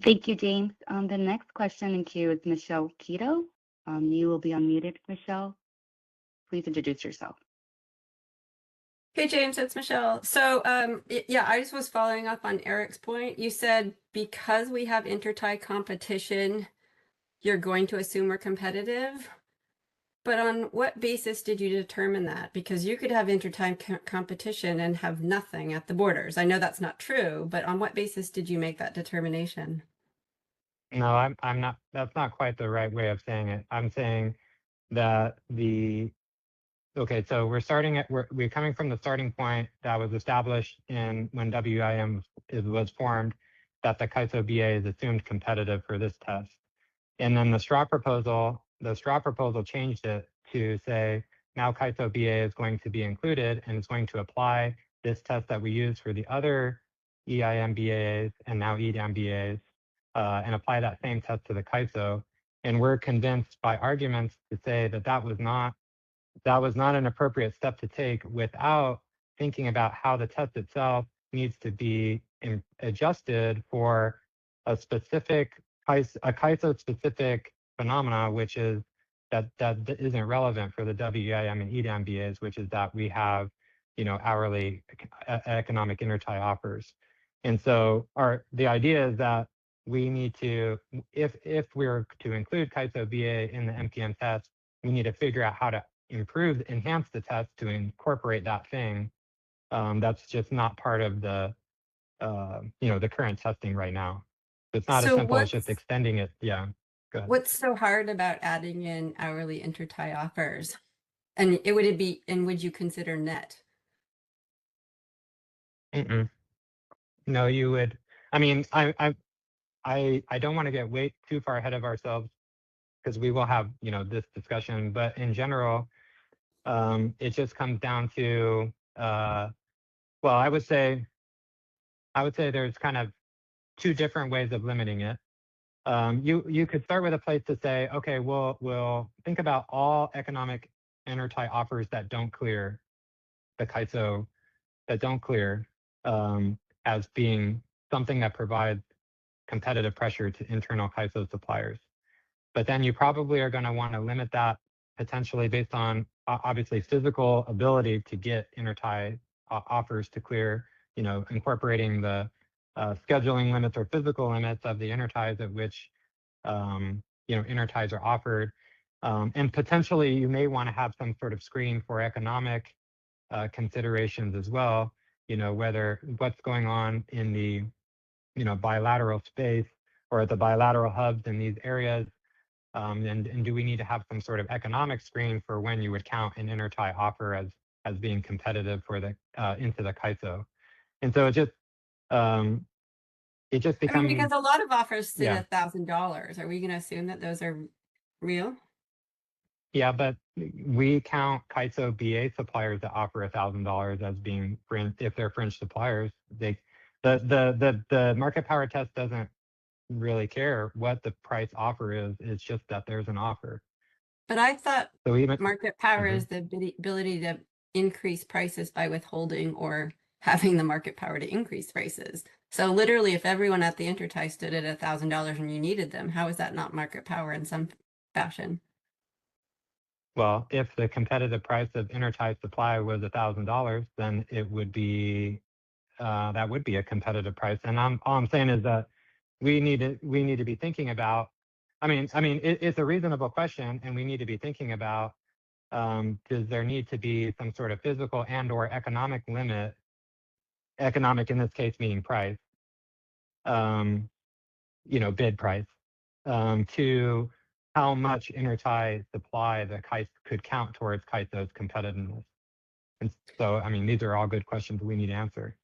Thank you, James. The next question in queue is Michelle Keto. You will be unmuted, Michelle. Please introduce yourself. Hey James, it's Michelle. So yeah, I just was following up on Eric's point. You said because we have intertie competition, you're going to assume we're competitive. But on what basis did you determine that? Because you could have intertie competition and have nothing at the borders. I know that's not true, but on what basis did you make that determination? No, I'm not, that's not quite the right way of saying it. I'm saying that okay, so we're coming from the starting point that was established in when WIM was formed, that the CAISO BA is assumed competitive for this test. And then the straw proposal changed it to say, now CAISO BA is going to be included and it's going to apply this test that we use for the other EIM BAs and now EDAM BAs, and apply that same test to the CAISO. And we're convinced by arguments to say that that was not an appropriate step to take without thinking about how the test itself needs to be adjusted for a CAISO specific phenomena, which is that isn't relevant for the WEIM and EDAM BAs, which is that we have, hourly economic intertie offers. And so the idea is that we need to, if we're to include CAISO BA in the MPM test, we need to figure out how to enhance the test to incorporate that thing. That's just not part of the, the current testing right now. It's not as So simple as just extending it. Yeah, go ahead. what's so hard about adding in hourly intertie offers? And would you consider net? No, you would. I mean, I don't want to get way too far ahead of ourselves because we will have, this discussion. But in general, it just comes down to, well, I would say there's kind of two different ways of limiting it. You could start with a place to say, okay, we'll think about all economic intertie offers that don't clear the CAISO, as being something that provides competitive pressure to internal CAISO suppliers. But then you probably are going to want to limit that potentially based on obviously physical ability to get intertie offers to clear, incorporating the scheduling limits or physical limits of the interties at which, interties are offered. And potentially you may want to have some sort of screen for economic considerations as well, whether what's going on in the, bilateral space or at the bilateral hubs in these areas. And do we need to have some sort of economic screen for when you would count an intertie offer as being competitive for the into the CAISO? And so it just becomes, because a lot of offers sit yeah. at $1,000. Are we going to assume that those are real? Yeah, but we count CAISO BA suppliers that offer $1,000 as being if they're fringe suppliers. The market power test doesn't really care what the price offer is. It's just that there's an offer. But I thought So even market power is the ability to increase prices by withholding or having the market power to increase prices. So literally, if everyone at the intertie stood at $1,000 and you needed them, how is that not market power in some fashion? Well, if the competitive price of intertie supply was $1,000, then it would be that would be a competitive price. And all I'm saying is that we need to be thinking about. I mean, it's a reasonable question, and we need to be thinking about, does there need to be some sort of physical and/or economic limit? Economic in this case meaning price, bid price, to how much intertie supply the CAISO could count towards CAISO's competitiveness. And so, I mean, these are all good questions we need to answer.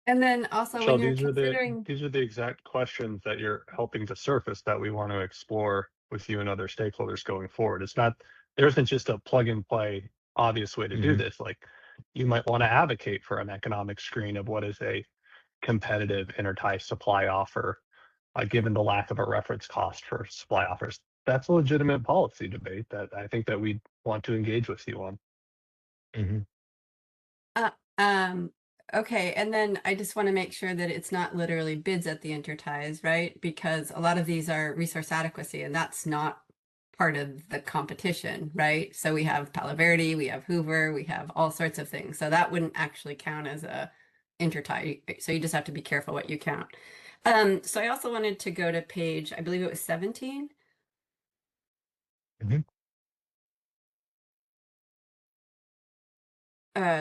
And then also Michelle, when you're these considering, are the exact questions that you're helping to surface that we want to explore with you and other stakeholders going forward. There isn't just a plug and play obvious way to do this. Like, you might want to advocate for an economic screen of what is a competitive intertie supply offer, given the lack of a reference cost for supply offers. That's a legitimate policy debate that I think that we want to engage with you on. okay, and then I just want to make sure that it's not literally bids at the interties, right? Because a lot of these are resource adequacy, and that's not part of the competition, right? So we have Palo Verde, we have Hoover, we have all sorts of things. So that wouldn't actually count as a intertie. So you just have to be careful what you count. So I also wanted to go to page, I believe it was 17. Mhm.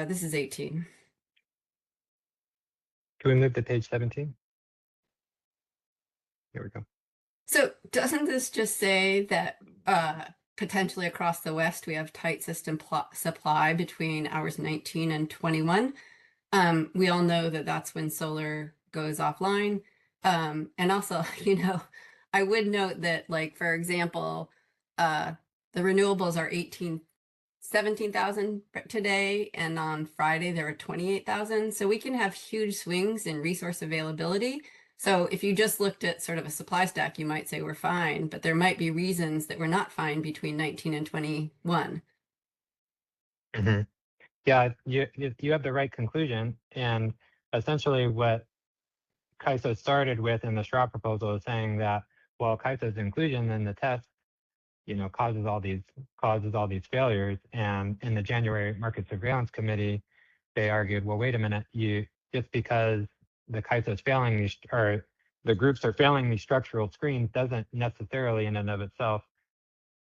This is 18. Can we move to page 17? Here we go. So doesn't this just say that potentially across the West we have tight system supply between hours 19 and 21? We all know that that's when solar goes offline. And also, you know, I would note that, like, for example, the renewables are 17,000 today, and on Friday there were 28,000. So we can have huge swings in resource availability. So if you just looked at sort of a supply stack, you might say we're fine, but there might be reasons that we're not fine between 19 and 21. Mhm. Yeah, you have the right conclusion. And essentially what CAISO started with in the straw proposal is saying that, well, CAISO's inclusion in the test, causes all these failures. And in the January Market Surveillance Committee, they argued, well, wait a minute, just because the CAISO is failing these, or the groups are failing these structural screens doesn't necessarily in and of itself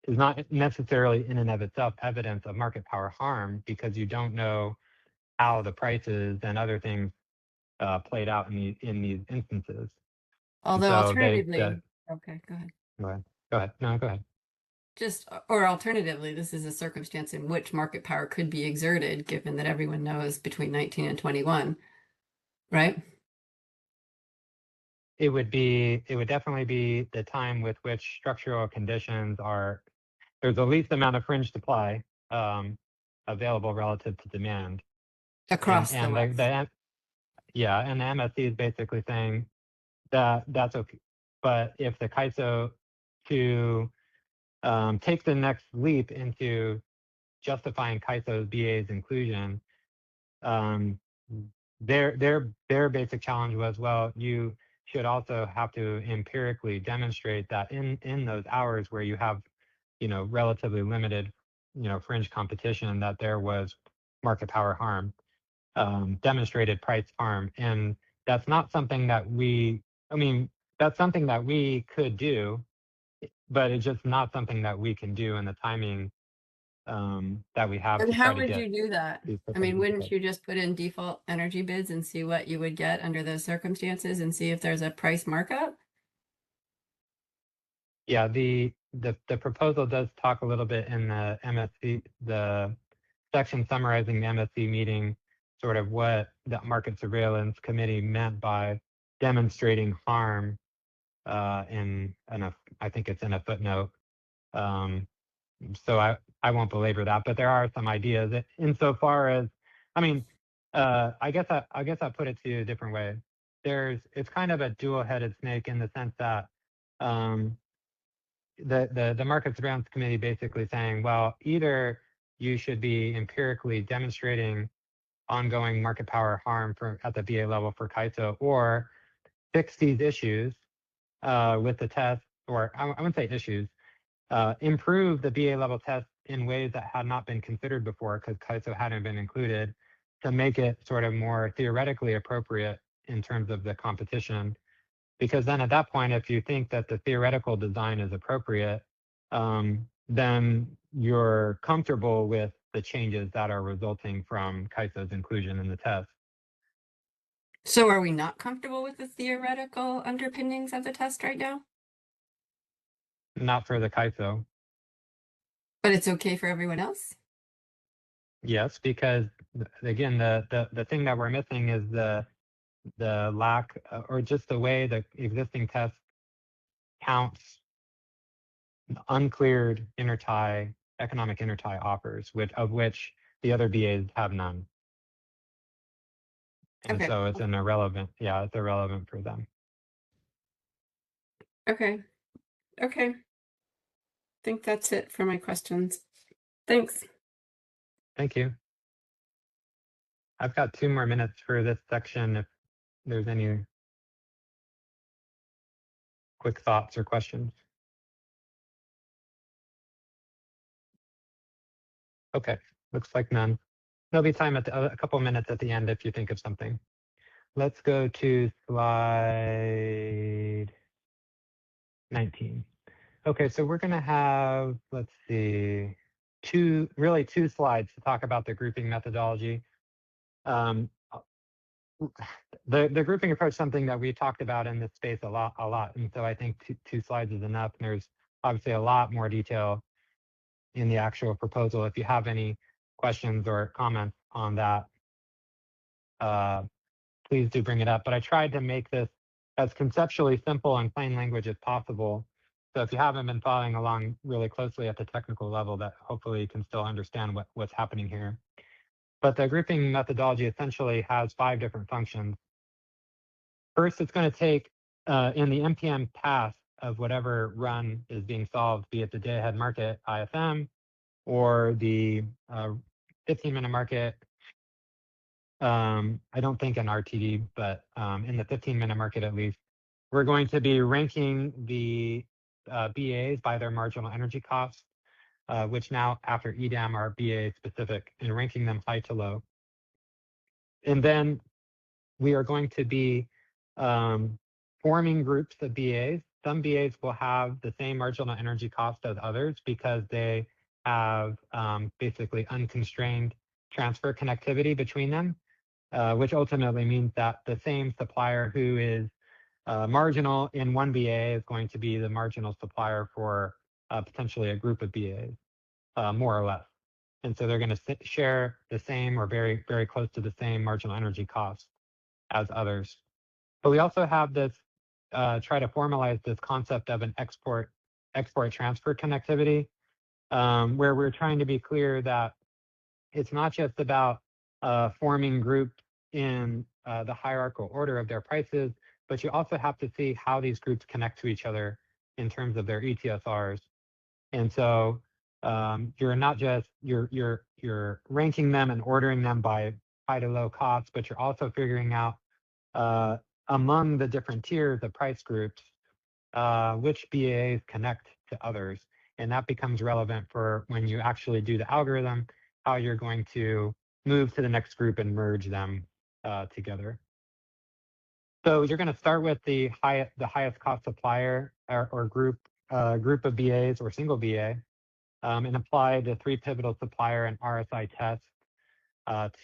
is not necessarily in and of itself evidence of market power harm, because you don't know how the prices and other things played out in these instances. And Although so alternatively, okay, go ahead. go ahead. Go ahead. No, go ahead. Just, or alternatively, this is a circumstance in which market power could be exerted, given that everyone knows between 19 and 21, right? It would definitely be the time with which structural conditions there's the least amount of fringe supply available relative to demand. Across the And West. and the MSC is basically saying that that's okay. But if the CAISO to take the next leap into justifying CAISO's BA's inclusion, um, their basic challenge was, well, you should also have to empirically demonstrate that in those hours where you have, relatively limited, fringe competition, that there was market power harm, demonstrated price harm. And that's not something that that's something that we could do, but it's just not something that we can do in the timing that we have And to try how to would get you do that? these I mean, proposals. wouldn't you just put in default energy bids and see what you would get under those circumstances and see if there's a price markup? Yeah, the proposal does talk a little bit in the MSC, the section summarizing the MSC meeting, sort of what the Market Surveillance Committee meant by demonstrating harm I think it's in a footnote. So I won't belabor that, but there are some ideas insofar as, I mean, I guess I put it to you a different way. It's kind of a dual-headed snake in the sense that the Market Surveillance Committee basically saying, well, either you should be empirically demonstrating ongoing market power harm at the BA level for CAISO, or fix these issues with the test, or I wouldn't say issues, improve the BA level test in ways that had not been considered before because CAISO hadn't been included, to make it sort of more theoretically appropriate in terms of the competition. Because then at that point, if you think that the theoretical design is appropriate, then you're comfortable with the changes that are resulting from CAISO's inclusion in the test. So are we not comfortable with the theoretical underpinnings of the test right now? Not for the CAISO. But it's okay for everyone else? Yes, because again, the thing that we're missing is the lack or just the way the existing test counts uncleared economic intertie offers, of which the other BAs have none. And Okay. so it's an irrelevant, it's irrelevant for them. Okay. Okay. I think that's it for my questions. Thanks. Thank you. I've got 2 more minutes for this section if there's any quick thoughts or questions. Okay, looks like none. There'll be time at a couple minutes at the end if you think of something. Let's go to slide 19. Okay, so we're going to have, let's see, two slides to talk about the grouping methodology. Um, the grouping approach is something that we talked about in this space a lot, and so I think two slides is enough. And there's obviously a lot more detail in the actual proposal. If you have any questions or comments on that, please do bring it up. But I tried to make this as conceptually simple and plain language as possible. So if you haven't been following along really closely at the technical level, that hopefully you can still understand what's happening here. But the grouping methodology essentially has 5 different functions. First, it's going to take in the NPM path of whatever run is being solved, be it the day-ahead market IFM or the 15-minute market. I don't think an RTD, but in the 15-minute market at least, we're going to be ranking the BAs by their marginal energy costs, which now after EDAM are BA specific, and ranking them high to low. And then we are going to be forming groups of BAs. Some BAs will have the same marginal energy cost as others because they have basically unconstrained transfer connectivity between them, which ultimately means that the same supplier who is marginal in one BA is going to be the marginal supplier for potentially a group of BAs, more or less. And so they're going to share the same or very, very close to the same marginal energy cost as others. But we also have this, try to formalize this concept of an export transfer connectivity, where we're trying to be clear that it's not just about forming groups in the hierarchical order of their prices, but you also have to see how these groups connect to each other in terms of their ETSRs. And so you're not just you're ranking them and ordering them by high to low cost, but you're also figuring out among the different tiers of price groups which BAs connect to others. And that becomes relevant for when you actually do the algorithm, how you're going to move to the next group and merge them together. So you're going to start with the highest cost supplier or group of BAs or single BA, and apply the 3 pivotal supplier and RSI test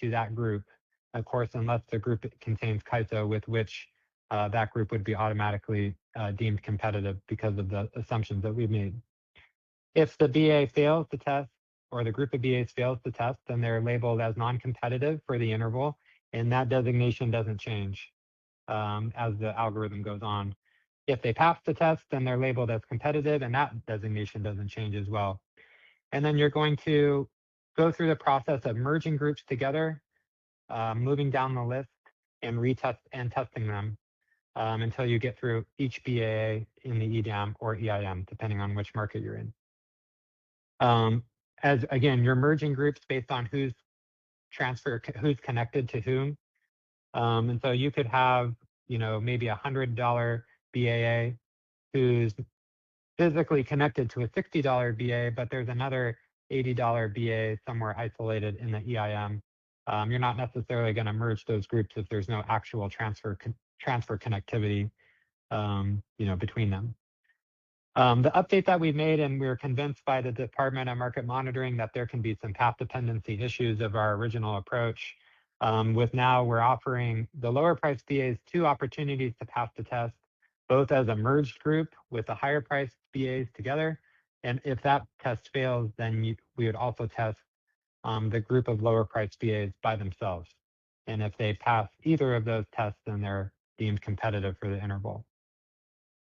to that group. Of course, unless the group contains KAISO, with which that group would be automatically deemed competitive because of the assumptions that we've made. If the BA fails the test, or the group of BAs fails the test, then they're labeled as non-competitive for the interval, and that designation doesn't change as the algorithm goes on. If they pass the test, then they're labeled as competitive, and that designation doesn't change as well. And then you're going to go through the process of merging groups together, moving down the list, and testing them until you get through each BAA in the EDAM or EIM, depending on which market you're in. As again, you're merging groups based on who's connected to whom. And so you could have, maybe $100 BAA who's physically connected to a $60 BA, but there's another $80 BA somewhere isolated in the EIM. You're not necessarily going to merge those groups if there's no actual transfer connectivity, between them. The update that we made, and we were convinced by the Department of Market Monitoring that there can be some path dependency issues of our original approach. With now, we're offering the lower price BAs 2 opportunities to pass the test, both as a merged group with the higher price BAs together. And if that test fails, then we would also test the group of lower price BAs by themselves. And if they pass either of those tests, then they're deemed competitive for the interval.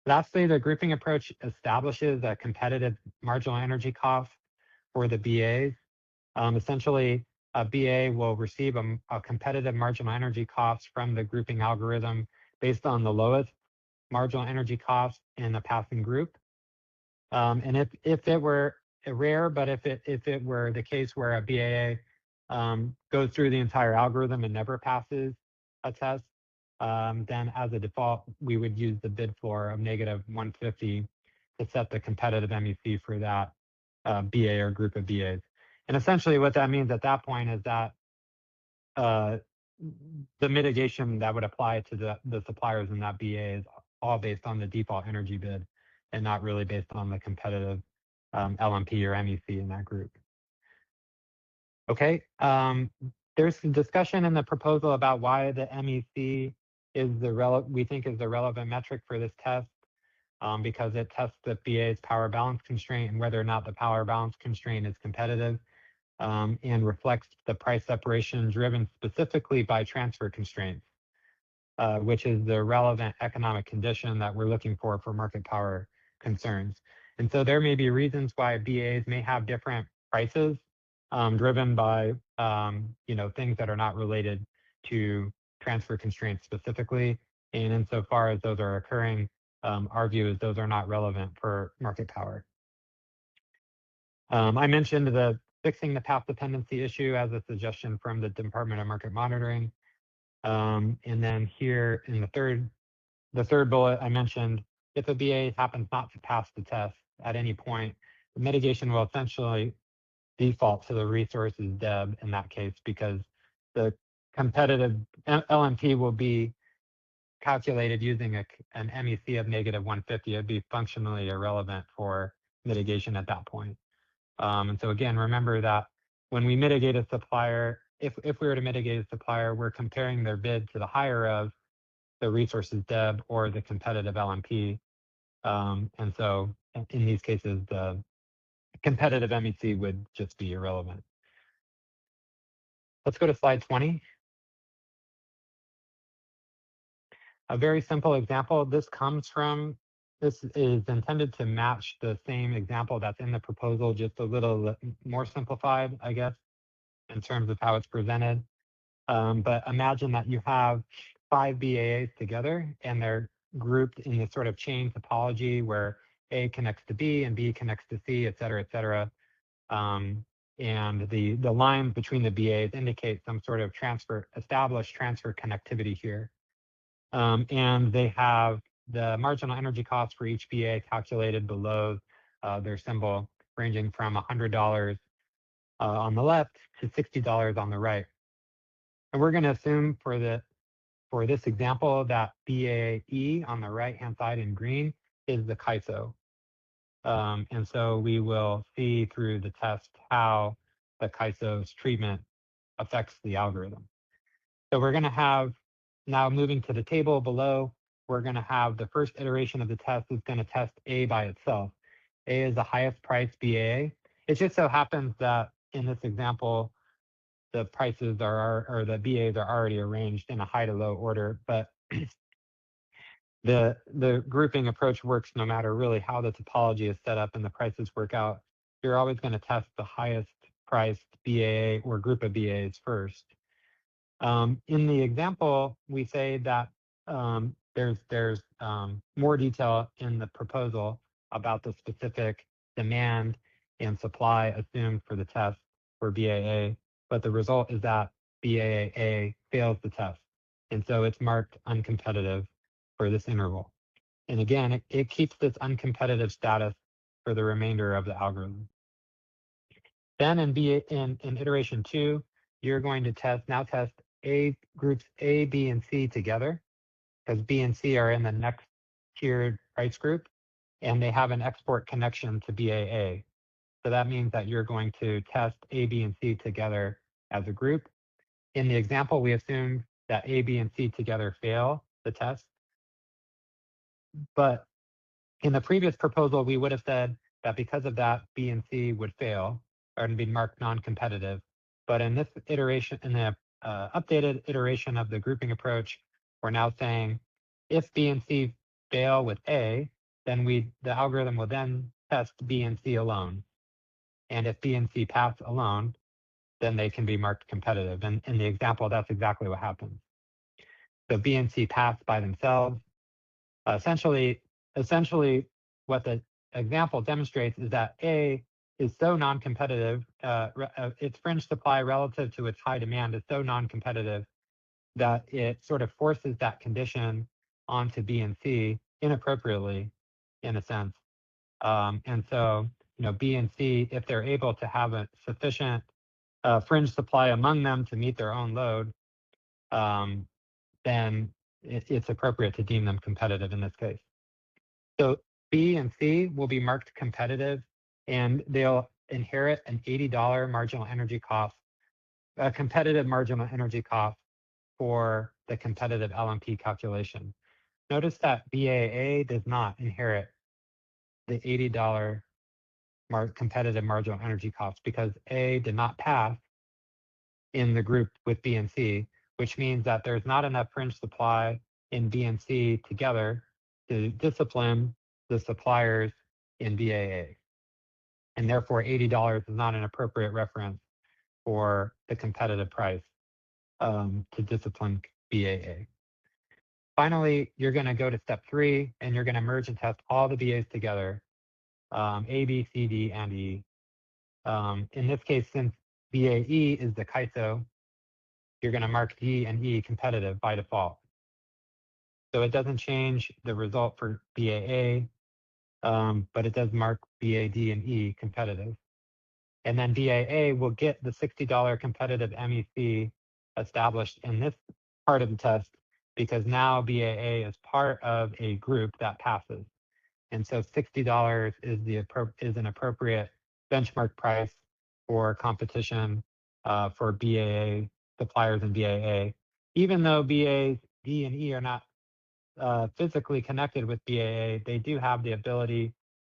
Lastly, the grouping approach establishes a competitive marginal energy cost for the BAs. Essentially, a BA will receive a competitive marginal energy cost from the grouping algorithm based on the lowest marginal energy cost in the passing group. And if it were rare, but if it were the case where a BAA goes through the entire algorithm and never passes a test, then as a default, we would use the bid floor of -150 to set the competitive MEC for that BA or group of BAs. And essentially what that means at that point is that the mitigation that would apply to the suppliers in that BA is all based on the default energy bid and not really based on the competitive LMP or MEC in that group. Okay, there's some discussion in the proposal about why the MEC is we think is the relevant metric for this test, because it tests the BA's power balance constraint and whether or not the power balance constraint is competitive, and reflects the price separation driven specifically by transfer constraints, which is the relevant economic condition that we're looking for market power concerns. And so there may be reasons why BAs may have different prices driven by things that are not related to transfer constraints specifically. And insofar as those are occurring, our view is those are not relevant for market power. I mentioned the fixing the path dependency issue as a suggestion from the Department of Market Monitoring. And then here in the third bullet, I mentioned if a BA happens not to pass the test at any point, the mitigation will essentially default to the resources DEB in that case, because the competitive LMP will be calculated using an MEC of -150. It'd be functionally irrelevant for mitigation at that point. And so again, remember that when we mitigate a supplier, if we were to mitigate a supplier, we're comparing their bid to the higher of the resources DEB or the competitive LMP. And so in these cases, the competitive MEC would just be irrelevant. Let's go to slide 20. A very simple example. This is intended to match the same example that's in the proposal, just a little more simplified, I guess, in terms of how it's presented. But imagine that you have 5 BAAs together and they're grouped in this sort of chain topology where A connects to B and B connects to C, et cetera, et cetera. And the lines between the BAs indicate some sort of established transfer connectivity here. And they have the marginal energy cost for each BA calculated below their symbol, ranging from $100 on the left to $60 on the right. And we're going to assume for this example that BAE on the right-hand side in green is the CAISO. And so we will see through the test how the CAISO's treatment affects the algorithm. So we're going to have, now moving to the table below, we're going to have the first iteration of the test is going to test A by itself. A is the highest price BAA. It just so happens that in this example, the prices or the BAs are already arranged in a high to low order, but the grouping approach works no matter really how the topology is set up and the prices work out. You're always going to test the highest priced BAA or group of BAs first. In the example, we say that there's more detail in the proposal about the specific demand and supply assumed for the test for BAA, but the result is that BAA fails the test. And so it's marked uncompetitive for this interval. And again, it keeps this uncompetitive status for the remainder of the algorithm. Then in iteration 2, you're going to test groups A, B, and C together, because B and C are in the next tiered price group, and they have an export connection to BAA. So that means that you're going to test A, B, and C together as a group. In the example, we assume that A, B, and C together fail the test. But in the previous proposal, we would have said that because of that, B and C would fail or be marked non-competitive. But in this iteration, in the updated iteration of the grouping approach, we're now saying if B and C fail with A, then the algorithm will then test B and C alone. And if B and C pass alone, then they can be marked competitive. And in the example, that's exactly what happens. So B and C pass by themselves. Essentially, what the example demonstrates is that A is so non-competitive, its fringe supply relative to its high demand is so non-competitive that it sort of forces that condition onto B and C inappropriately, in a sense. And so, B and C, if they're able to have a sufficient fringe supply among them to meet their own load, then it's appropriate to deem them competitive in this case. So B and C will be marked competitive, and they'll inherit an $80 marginal energy cost, a competitive marginal energy cost for the competitive LMP calculation. Notice that BAA does not inherit the $80 competitive marginal energy cost because A did not pass in the group with B and C, which means that there's not enough fringe supply in B and C together to discipline the suppliers in BAA. And therefore $80 is not an appropriate reference for the competitive price to discipline BAA. Finally, you're going to go to step 3 and you're going to merge and test all the BAs together, A, B, C, D, and E. In this case, since BAE is the CAISO, you're going to mark D and E competitive by default. So it doesn't change the result for BAA, but it does mark BAD and E competitive. And then BAA will get the $60 competitive MEC established in this part of the test because now BAA is part of a group that passes. And so $60 is an appropriate benchmark price for competition for BAA suppliers in BAA. Even though BAs D and E are not physically connected with BAA, they do have the ability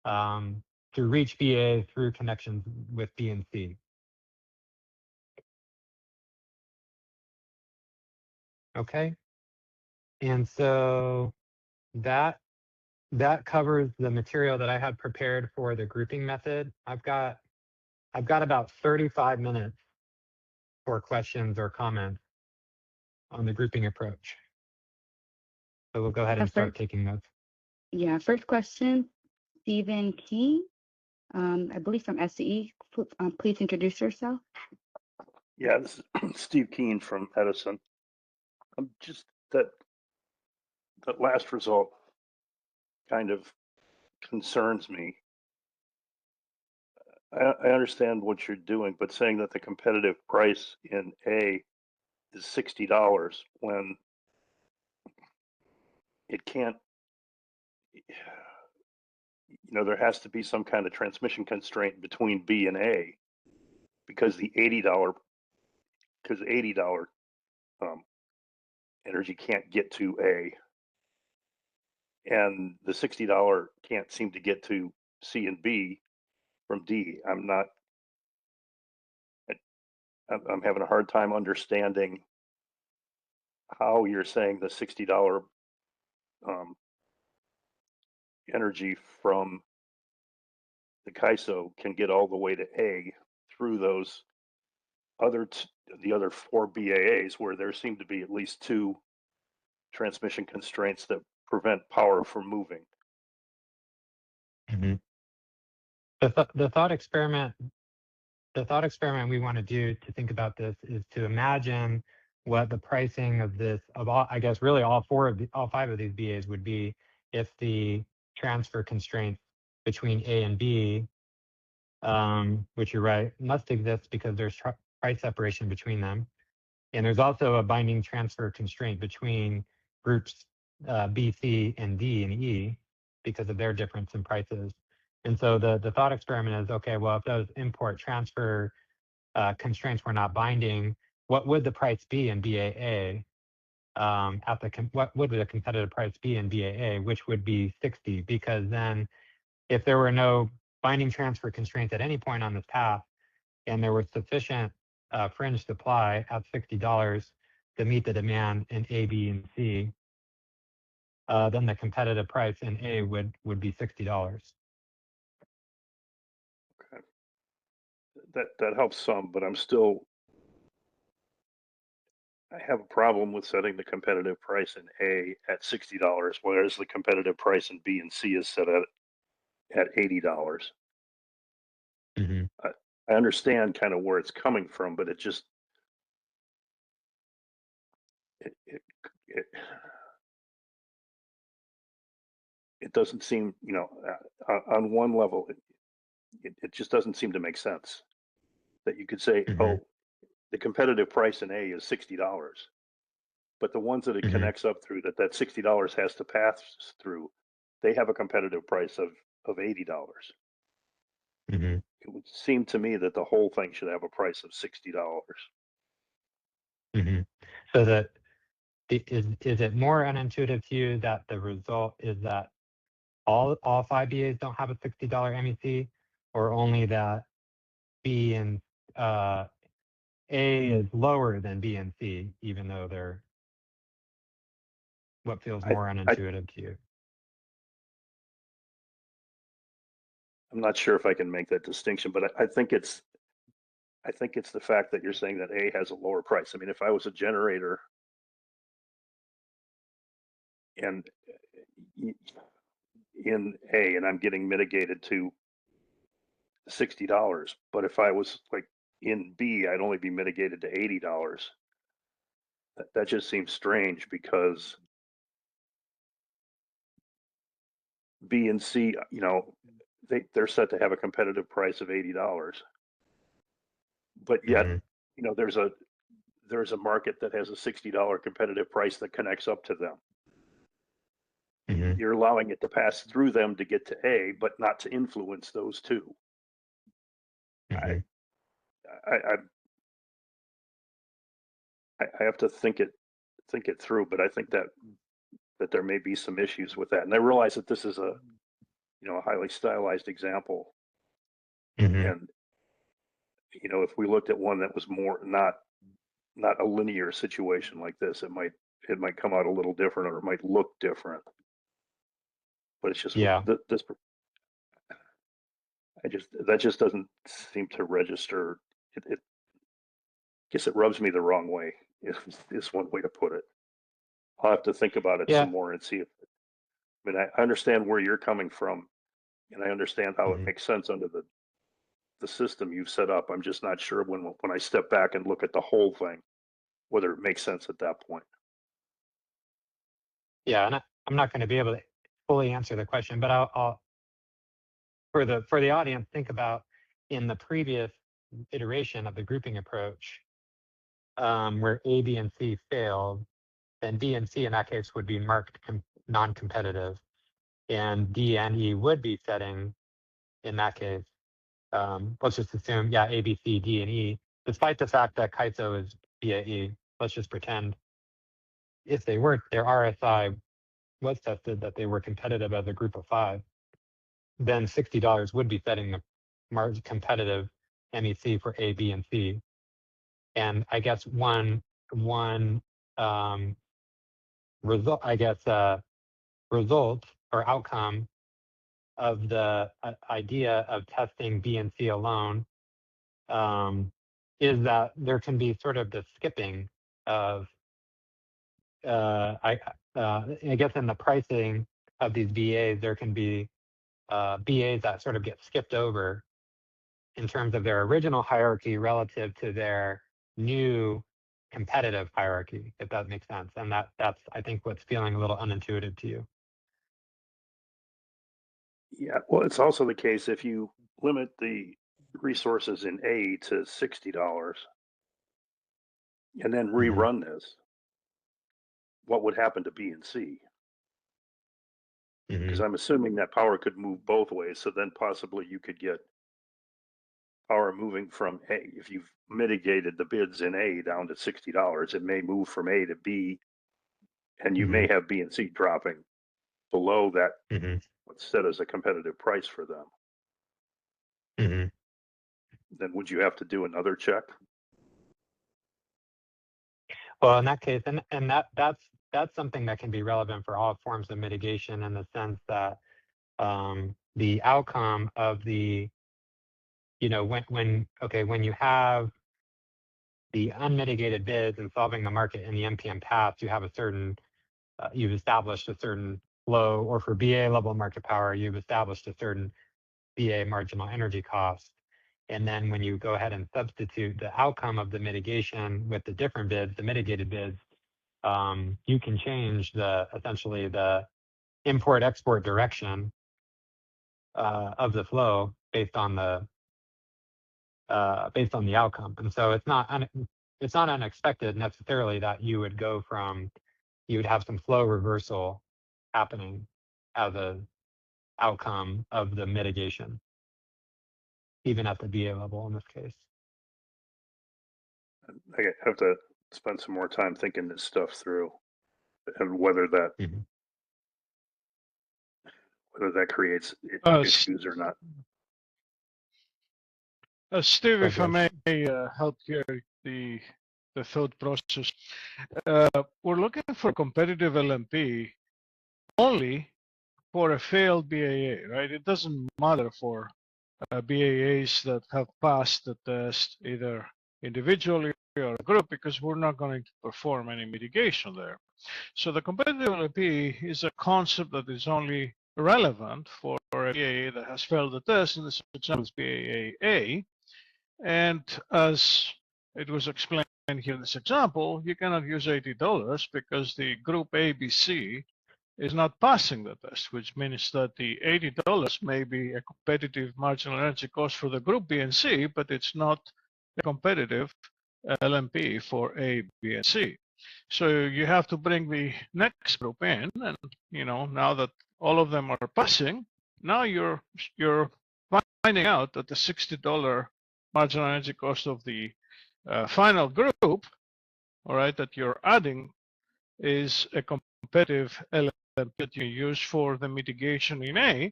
to reach BAA through connections with B and C. Okay, and so that covers the material that I had prepared for the grouping method. I've got about 35 minutes for questions or comments on the grouping approach. So we'll go ahead and start taking those. Yeah, first question, Stephen Key, I believe from SCE. Please introduce yourself. Yeah, this is Steve Keene from Edison. Just that last result kind of concerns me. I understand what you're doing, but saying that the competitive price in A is $60 when it can't, there has to be some kind of transmission constraint between B and A because the $80 energy can't get to A, and the $60 can't seem to get to C and B from D. I'm having a hard time understanding how you're saying the $60 energy from the CAISO can get all the way to A through those the other 4 BAAs where there seem to be at least 2 transmission constraints that prevent power from moving. Mm-hmm. The thought experiment we want to do to think about this is to imagine what the pricing of this, of all, I guess really all 5 of these BAs would be if the transfer constraints between A and B, which you're right, must exist because there's price separation between them. And there's also a binding transfer constraint between groups B, C, and D and E because of their difference in prices. And so the thought experiment is, okay, well, if those import transfer constraints were not binding, what would the price be in BAA? What would the competitive price be in BAA, which would be 60? Because then if there were no binding transfer constraints at any point on this path, and there was sufficient fringe supply at $60 to meet the demand in A, B, and C, then the competitive price in A would be $60. Okay. That helps some, but I have a problem with setting the competitive price in A at $60, whereas the competitive price in B and C is set at $80. Mm-hmm. I understand kind of where it's coming from, but it just it doesn't seem, on one level, it just doesn't seem to make sense that you could say, Mhm. oh, the competitive price in A is $60, but the ones that it Mhm. connects up through that $60 has to pass through, they have a competitive price of $80. Mhm. It would seem to me that the whole thing should have a price of $60. Mhm. So that is it more unintuitive to you that the result is that all 5 BAs don't have a $60 MEC, or only that B and A is lower than B and C, even though they're what feels I, more I unintuitive to you? I'm not sure if I can make that distinction, but I think it's the fact that you're saying that A has a lower price. I mean, if I was a generator and in A and I'm getting mitigated to $60, but if I was like in B, I'd only be mitigated to $80. That just seems strange because B and C, they're set to have a competitive price of $80, but yet, Mhm. there's a market that has a $60 competitive price that connects up to them. Mhm. You're allowing it to pass through them to get to A, but not to influence those two. I, Mhm. I, I have to think it through, but I think that there may be some issues with that. And I realize that this is a highly stylized example, Mhm. and if we looked at one that was more not a linear situation like this, it might come out a little different, or it might look different. But it's just Yeah. this. That just doesn't seem to register. It guess it rubs me the wrong way. Is one way to put it. I'll have to think about it some Yeah. more and see if. I mean, I understand where you're coming from, and I understand how it Mhm. makes sense under the system you've set up. I'm just not sure when I step back and look at the whole thing, whether it makes sense at that point. Yeah, and I'm not going to be able to fully answer the question, but I'll for the audience, think about in the previous iteration of the grouping approach, where A, B, and C failed, then B and C in that case would be marked non-competitive, and D and E would be setting in that case. Let's just assume, yeah, A, B, C, D, and E, despite the fact that KISO is BAE. Let's just pretend if they weren't, their RSI was tested that they were competitive as a group of 5, then $60 would be setting the competitive MEC for A, B, and C. And I guess one result, result or outcome of the idea of testing B and C alone is that there can be sort of the skipping of I guess in the pricing of these BAs, there can be BAs that sort of get skipped over in terms of their original hierarchy relative to their new competitive hierarchy, if that makes sense. And that's, I think, what's feeling a little unintuitive to you. Yeah, well, it's also the case if you limit the resources in A to $60 and then Mhm. rerun this, what would happen to B and C? Because Mhm. I'm assuming that power could move both ways. So then possibly you could get power moving from A. If you've mitigated the bids in A down to $60, it may move from A to B, and you may Mhm. have B and C dropping below that Mhm. what's set as a competitive price for them. Mhm. Then would you have to do another check? Well, in that case, and that's something that can be relevant for all forms of mitigation in the sense that the outcome of the, when you have the unmitigated bids and solving the market in the NPM path, you have a certain, you've established a certain flow, or for BA level market power, you've established a certain BA marginal energy cost. And then when you go ahead and substitute the outcome of the mitigation with the different bids, the mitigated bids, you can change essentially the import-export direction of the flow based on the outcome. And so it's not unexpected necessarily that you would have some flow reversal happening as a outcome of the mitigation, even at the BA level in this case. I have to spend some more time thinking this stuff through, and whether that creates issues or not. Steve, if I Okay. may help here the thought process, we're looking for competitive LMP only for a failed BAA, right? It doesn't matter for BAAs that have passed the test either individually or a group, because we're not going to perform any mitigation there. So the competitive LMP is a concept that is only relevant for a BAA that has failed the test, and this example is BAA. And as it was explained here in this example, you cannot use $80 because the group ABC is not passing the test, which means that the $80 may be a competitive marginal energy cost for the group B and C, but it's not a competitive LMP for A, B, and C. So you have to bring the next group in, and now that all of them are passing, now you're finding out that the $60 marginal energy cost of the final group, all right, that you're adding is a competitive element that you use for the mitigation in A,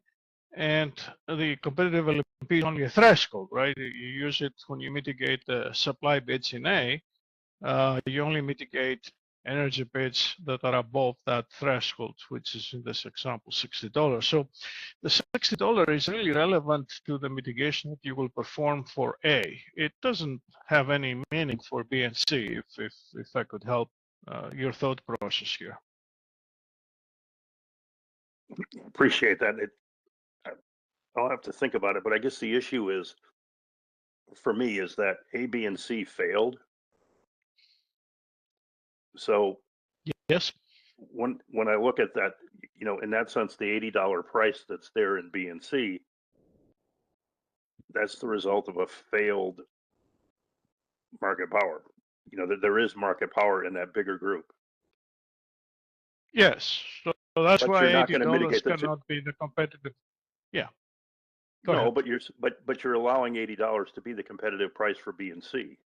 and the competitive LMP is only a threshold, right? You use it when you mitigate the supply bits in A. You only mitigate energy bits that are above that threshold, which is in this example $60. So the $60 is really relevant to the mitigation that you will perform for A. It doesn't have any meaning for B and C, if I could help your thought process here. Appreciate that. I'll have to think about it, but I guess the issue is, for me, is that A, B, and C failed. So yes, when I look at that, in that sense, the $80 price that's there in B and C, that's the result of a failed market power. There is market power in that bigger group. yes. So that's But why you're not going to $80 mitigate cannot be the competitive. Yeah. Go No, ahead. but you're allowing $80 to be the competitive price for B and C.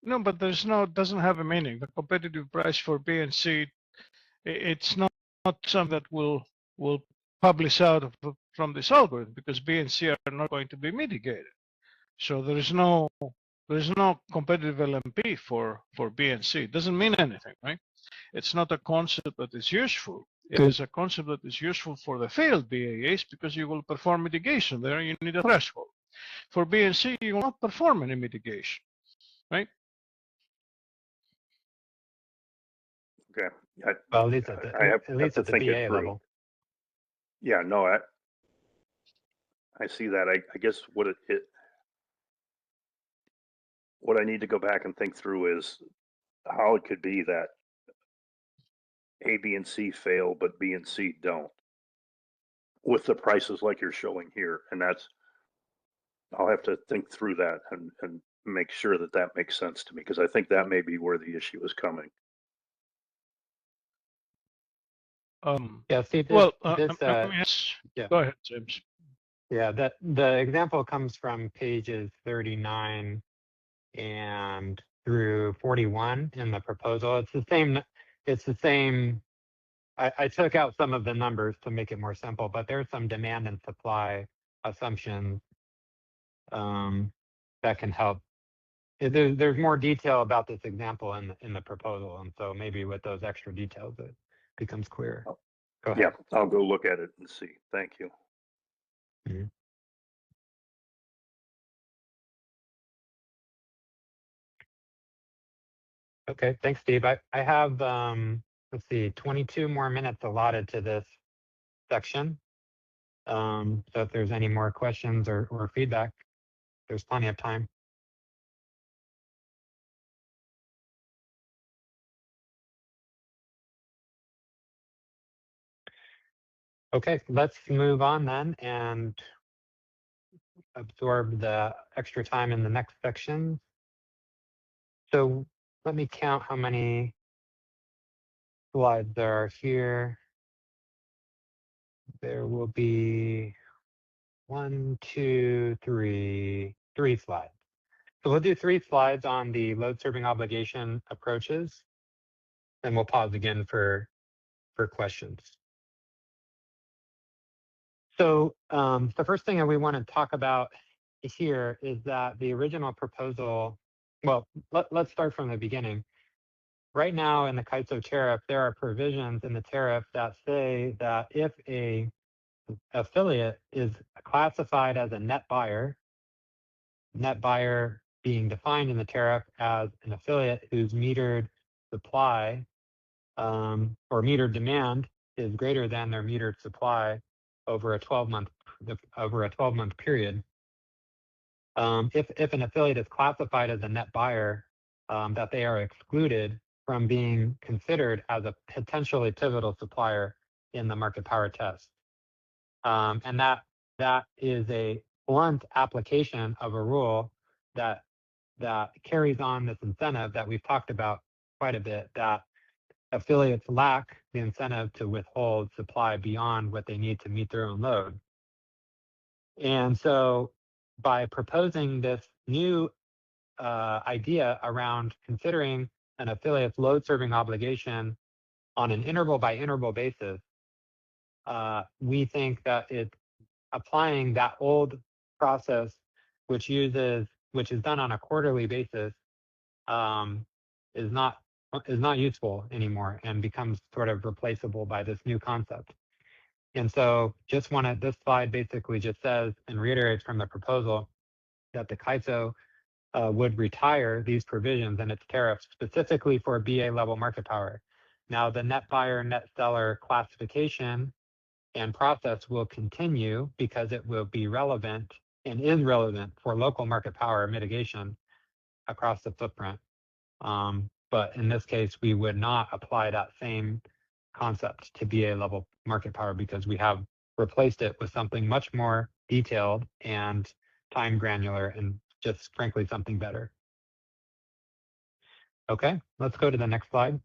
No, but doesn't have a meaning. The competitive price for B and C, it's not something that will publish out from this algorithm, because B and C are not going to be mitigated. So there is no competitive LMP for B and C. It doesn't mean anything, right? It's not a concept that is useful. It is a concept that is useful for the failed BAAs, because you will perform mitigation there. You need a threshold. For B and C, you will not perform any mitigation, right? Okay. Well, at least I at have to the think it BA through. level. Yeah, no, I see that. I guess what I need to go back and think through is how it could be that A, B, and C fail, but B and C don't, with the prices like you're showing here. And I'll have to think through that and make sure that makes sense to me, because I think that may be where the issue is coming. Yeah, see, Well, yeah. Go ahead, James. Yeah, the example comes from pages 39 and through 41 in the proposal. It's the same. I took out some of the numbers to make it more simple, but there's some demand and supply assumptions that can help. There's more detail about this example in the proposal, and so maybe with those extra details, it becomes clearer. Go ahead. Yeah, I'll go look at it and see. Thank you. Mhm. Okay, thanks, Steve. I have, let's see, 22 more minutes allotted to this section. So if there's any more questions or feedback, there's plenty of time. Okay, let's move on then and absorb the extra time in the next section. So let me count how many slides there are here. There will be 1, 2, 3, 3 slides. So we'll do 3 slides on the load serving obligation approaches, and we'll pause again for questions. So the first thing that we want to talk about here is that the original proposal, well, let's start from the beginning. Right now in the CAISO tariff, there are provisions in the tariff that say that if a affiliate is classified as a net buyer being defined in the tariff as an affiliate whose metered supply or metered demand is greater than their metered supply over a 12-month period. If an affiliate is classified as a net buyer, that they are excluded from being considered as a potentially pivotal supplier in the market power test. And that is a blunt application of a rule that carries on this incentive that we've talked about quite a bit, that affiliates lack the incentive to withhold supply beyond what they need to meet their own load. And so by proposing this new idea around considering an affiliate's load serving obligation on an interval by interval basis, we think that it's applying that old process, which is done on a quarterly basis, is not useful anymore and becomes sort of replaceable by this new concept. And so this slide basically just says and reiterates from the proposal that the CAISO would retire these provisions in its tariffs specifically for BA level market power. Now the net buyer, net seller classification and process will continue because it will be relevant and is relevant for local market power mitigation across the footprint. But in this case, we would not apply that same concept to BA level market power because we have replaced it with something much more detailed and time granular and just frankly something better. Okay, let's go to the next slide.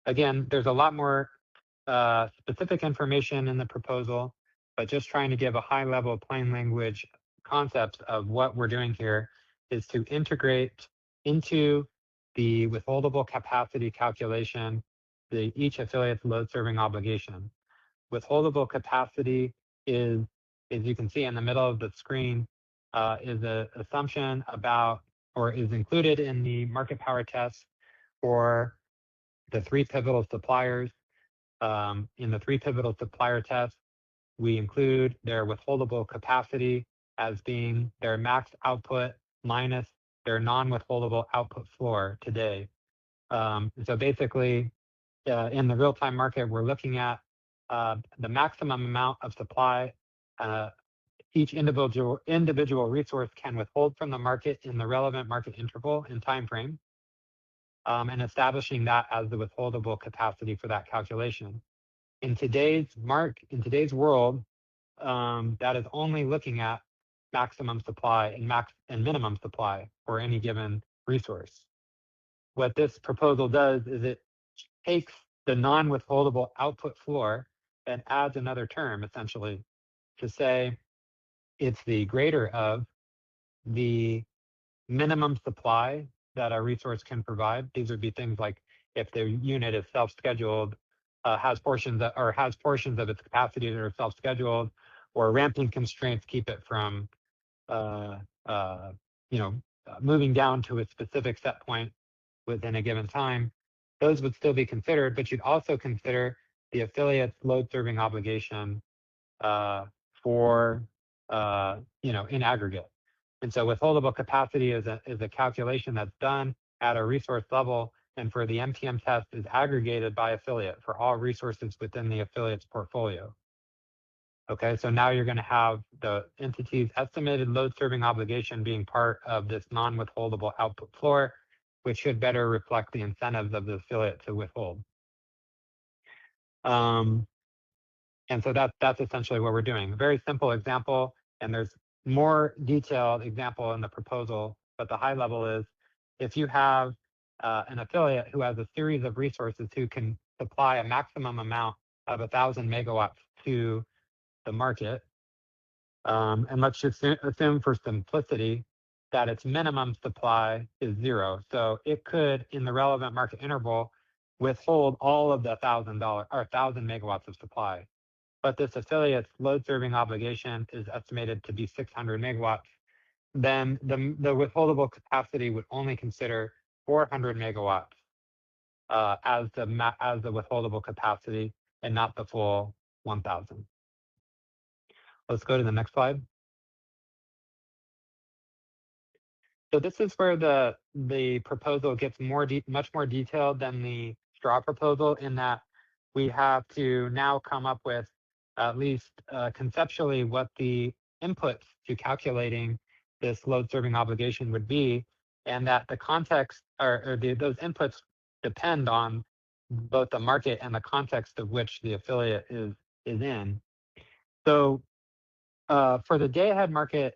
Again, there's a lot more specific information in the proposal, but just trying to give a high level plain language concept of what we're doing here is to integrate into the withholdable capacity calculation each affiliate's load serving obligation. Withholdable capacity is, as you can see in the middle of the screen, is an assumption about or is included in the market power test for the 3 pivotal suppliers. In the 3 pivotal supplier tests, we include their withholdable capacity as being their max output minus their non-withholdable output floor today. So basically, in the real-time market, we're looking at the maximum amount of supply each individual resource can withhold from the market in the relevant market interval and time frame, and establishing that as the withholdable capacity for that calculation. In today's world, that is only looking at maximum supply and minimum supply for any given resource. What this proposal does is it takes the non-withholdable output floor and adds another term essentially to say it's the greater of the minimum supply that a resource can provide. These would be things like if the unit is self-scheduled, has portions of its capacity that are self-scheduled, or ramping constraints keep it from, moving down to a specific set point within a given time. Those would still be considered, but you'd also consider the affiliate's load serving obligation in aggregate. And so withholdable capacity is a calculation that's done at a resource level, and for the MTM test is aggregated by affiliate for all resources within the affiliate's portfolio. Okay, so now you're going to have the entity's estimated load serving obligation being part of this non-withholdable output floor, which should better reflect the incentives of the affiliate to withhold. And so that's essentially what we're doing. A very simple example, and there's more detailed example in the proposal, but the high level is if you have an affiliate who has a series of resources who can supply a maximum amount of 1,000 megawatts to the market, and let's just assume for simplicity that its minimum supply is 0. So it could, in the relevant market interval, withhold all of the $1,000 megawatts of supply. But this affiliate's load serving obligation is estimated to be 600 megawatts. Then the withholdable capacity would only consider 400 megawatts as the withholdable capacity and not the full 1,000. Let's go to the next slide. So this is where the proposal gets much more detailed than the straw proposal, in that we have to now come up with at least conceptually what the inputs to calculating this load serving obligation would be, and that the context those inputs depend on both the market and the context of which the affiliate is in. So for the day ahead market,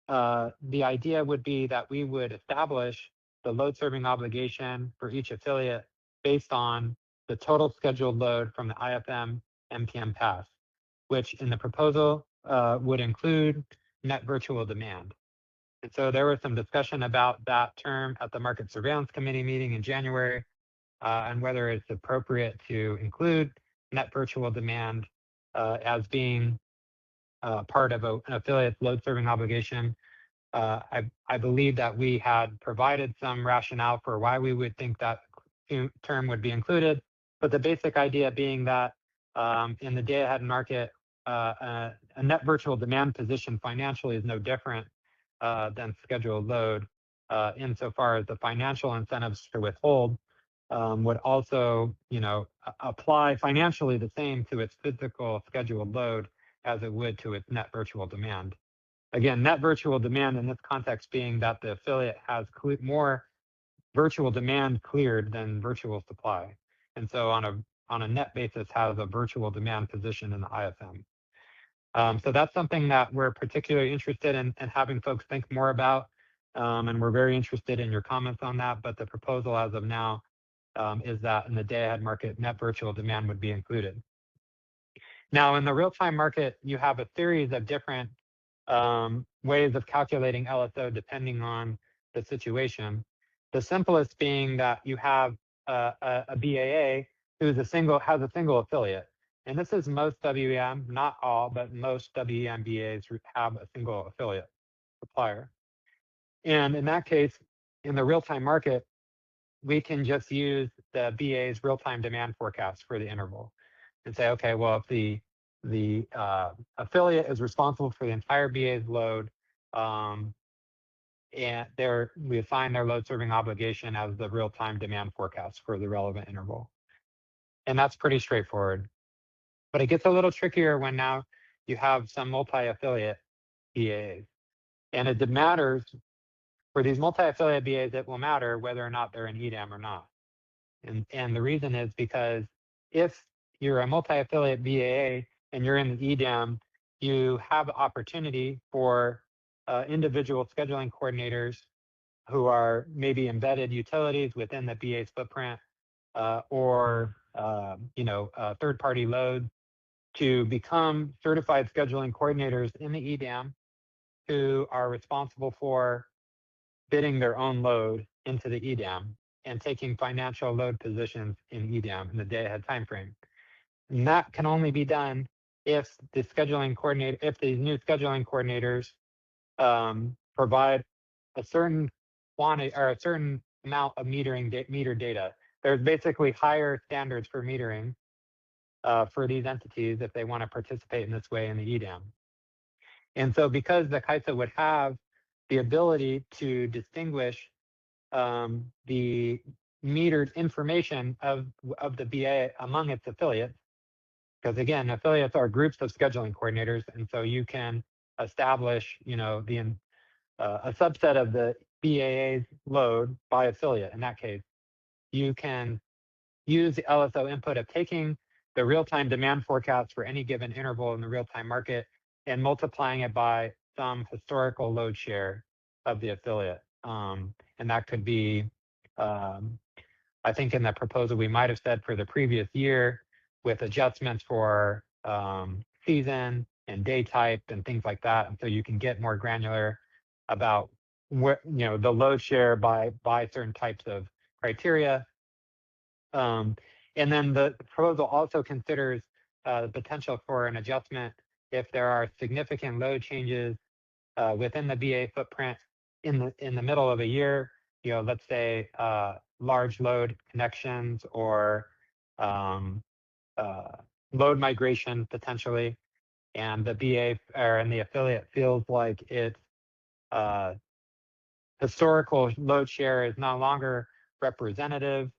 the idea would be that we would establish the load serving obligation for each affiliate based on the total scheduled load from the IFM MPM pass, which in the proposal would include net virtual demand. And so there was some discussion about that term at the Market Surveillance Committee meeting in January, and whether it's appropriate to include net virtual demand as being part of an affiliate's load serving obligation. I believe that we had provided some rationale for why we would think that term would be included, but the basic idea being that in the day ahead market, a net virtual demand position financially is no different than scheduled load, insofar as the financial incentives to withhold would also, apply financially the same to its physical scheduled load as it would to its net virtual demand. Again, net virtual demand in this context being that the affiliate has more virtual demand cleared than virtual supply. And so on a net basis has a virtual demand position in the IFM. So that's something that we're particularly interested in having folks think more about. And we're very interested in your comments on that. But the proposal as of now is that in the day ahead market, net virtual demand would be included. Now, in the real-time market, you have a series of different ways of calculating LSO depending on the situation. The simplest being that you have a BAA who has a single affiliate. And this is most WEM, not all, but most WEM BAs have a single affiliate supplier. And in that case, in the real-time market, we can just use the BA's real-time demand forecast for the interval and say, okay, well, if the affiliate is responsible for the entire BA's load, and we assign their load serving obligation as the real-time demand forecast for the relevant interval. And that's pretty straightforward. But it gets a little trickier when now you have some multi-affiliate BAs. And it matters, for these multi-affiliate BAs, it will matter whether or not they're in EDAM or not. And the reason is because if you're a multi-affiliate BAA and you're in the EDAM, you have the opportunity for individual scheduling coordinators who are maybe embedded utilities within the BA's footprint, or third-party load, to become certified scheduling coordinators in the EDAM who are responsible for bidding their own load into the EDAM and taking financial load positions in EDAM in the day ahead timeframe. And that can only be done if the scheduling coordinator, if these new scheduling coordinators provide a certain quantity or a certain amount of meter data. There's basically higher standards for metering for these entities if they want to participate in this way in the EDAM. And so because the CAISO would have the ability to distinguish the metered information of the BA among its affiliates, because again, affiliates are groups of scheduling coordinators, and so you can establish, a subset of the BAA's load by affiliate. In that case, you can use the LSO input of taking the real-time demand forecast for any given interval in the real-time market and multiplying it by some historical load share of the affiliate. And that could be, I think in the proposal, we might have said for the previous year with adjustments for season and day type and things like that. And so you can get more granular about what, the load share by certain types of criteria. And then the proposal also considers the potential for an adjustment if there are significant load changes within the BA footprint in the middle of a year. Let's say large load connections or load migration potentially, and the BA and the affiliate feels like its historical load share is no longer representative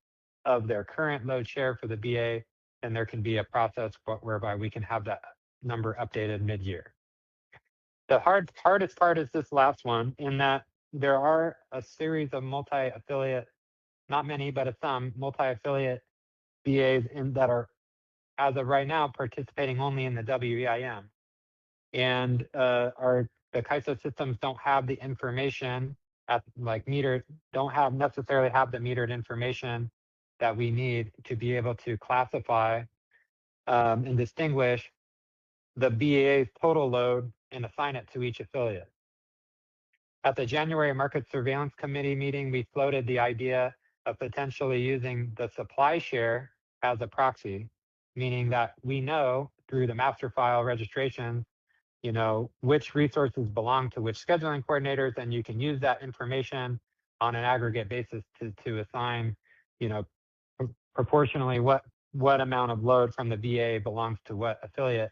of their current load share for the BA, and there can be a process whereby we can have that number updated mid-year. The hardest part is this last one, in that there are a series of multi-affiliate, not many, but some multi-affiliate BAs that are, as of right now, participating only in the WEIM. And the CAISO systems don't have the information don't necessarily have the metered information that we need to be able to classify and distinguish the BAA's total load and assign it to each affiliate. At the January Market Surveillance Committee meeting, we floated the idea of potentially using the supply share as a proxy, meaning that we know through the master file registration, which resources belong to which scheduling coordinators, and you can use that information on an aggregate basis to assign, proportionally what amount of load from the BA belongs to what affiliate.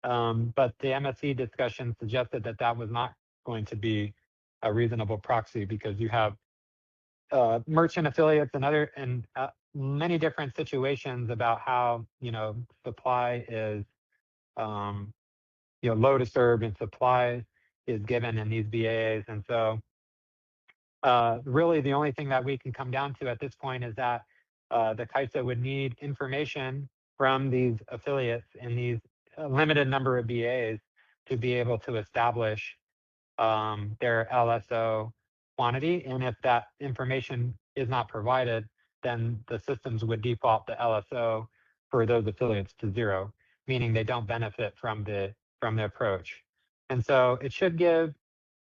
But the MSC discussion suggested that that was not going to be a reasonable proxy because you have merchant affiliates and many different situations about how supply is load is served and supply is given in these BAAs. And so really the only thing that we can come down to at this point is that the CAISO would need information from these affiliates in these limited number of BAs to be able to establish their LSO quantity. And if that information is not provided, then the systems would default the LSO for those affiliates to 0, meaning they don't benefit from the approach. And so it should give,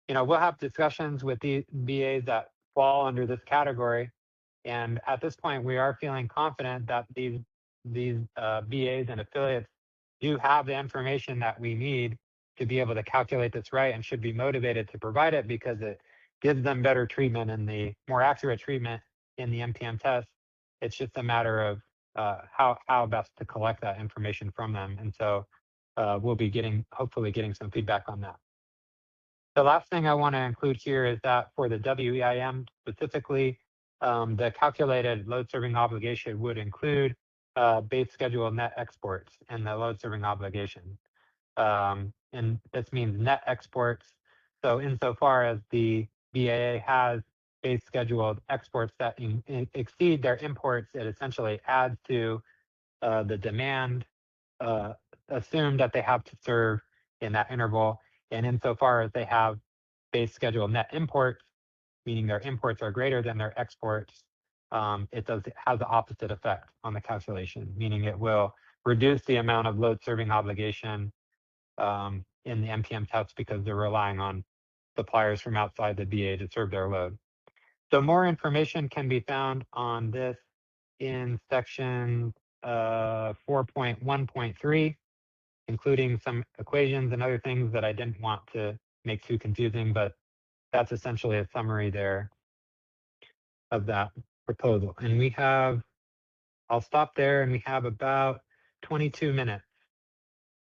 we'll have discussions with the BAs that fall under this category. And at this point, we are feeling confident that these BAs and affiliates do have the information that we need to be able to calculate this right, and should be motivated to provide it because it gives them better treatment and the more accurate treatment in the MPM test. It's just a matter of how best to collect that information from them. And so we'll be hopefully getting some feedback on that. The last thing I want to include here is that for the WEIM specifically, the calculated load serving obligation would include base schedule net exports and the load serving obligation. And this means net exports. So insofar as the BAA has base scheduled exports that exceed their imports, it essentially adds to the demand assumed that they have to serve in that interval. And insofar as they have base scheduled net imports, meaning their imports are greater than their exports, it has the opposite effect on the calculation, meaning it will reduce the amount of load serving obligation in the MPM test because they're relying on suppliers from outside the BA to serve their load. So more information can be found on this in section 4.1.3, including some equations and other things that I didn't want to make too confusing, but that's essentially a summary there of that proposal. And I'll stop there, and we have about 22 minutes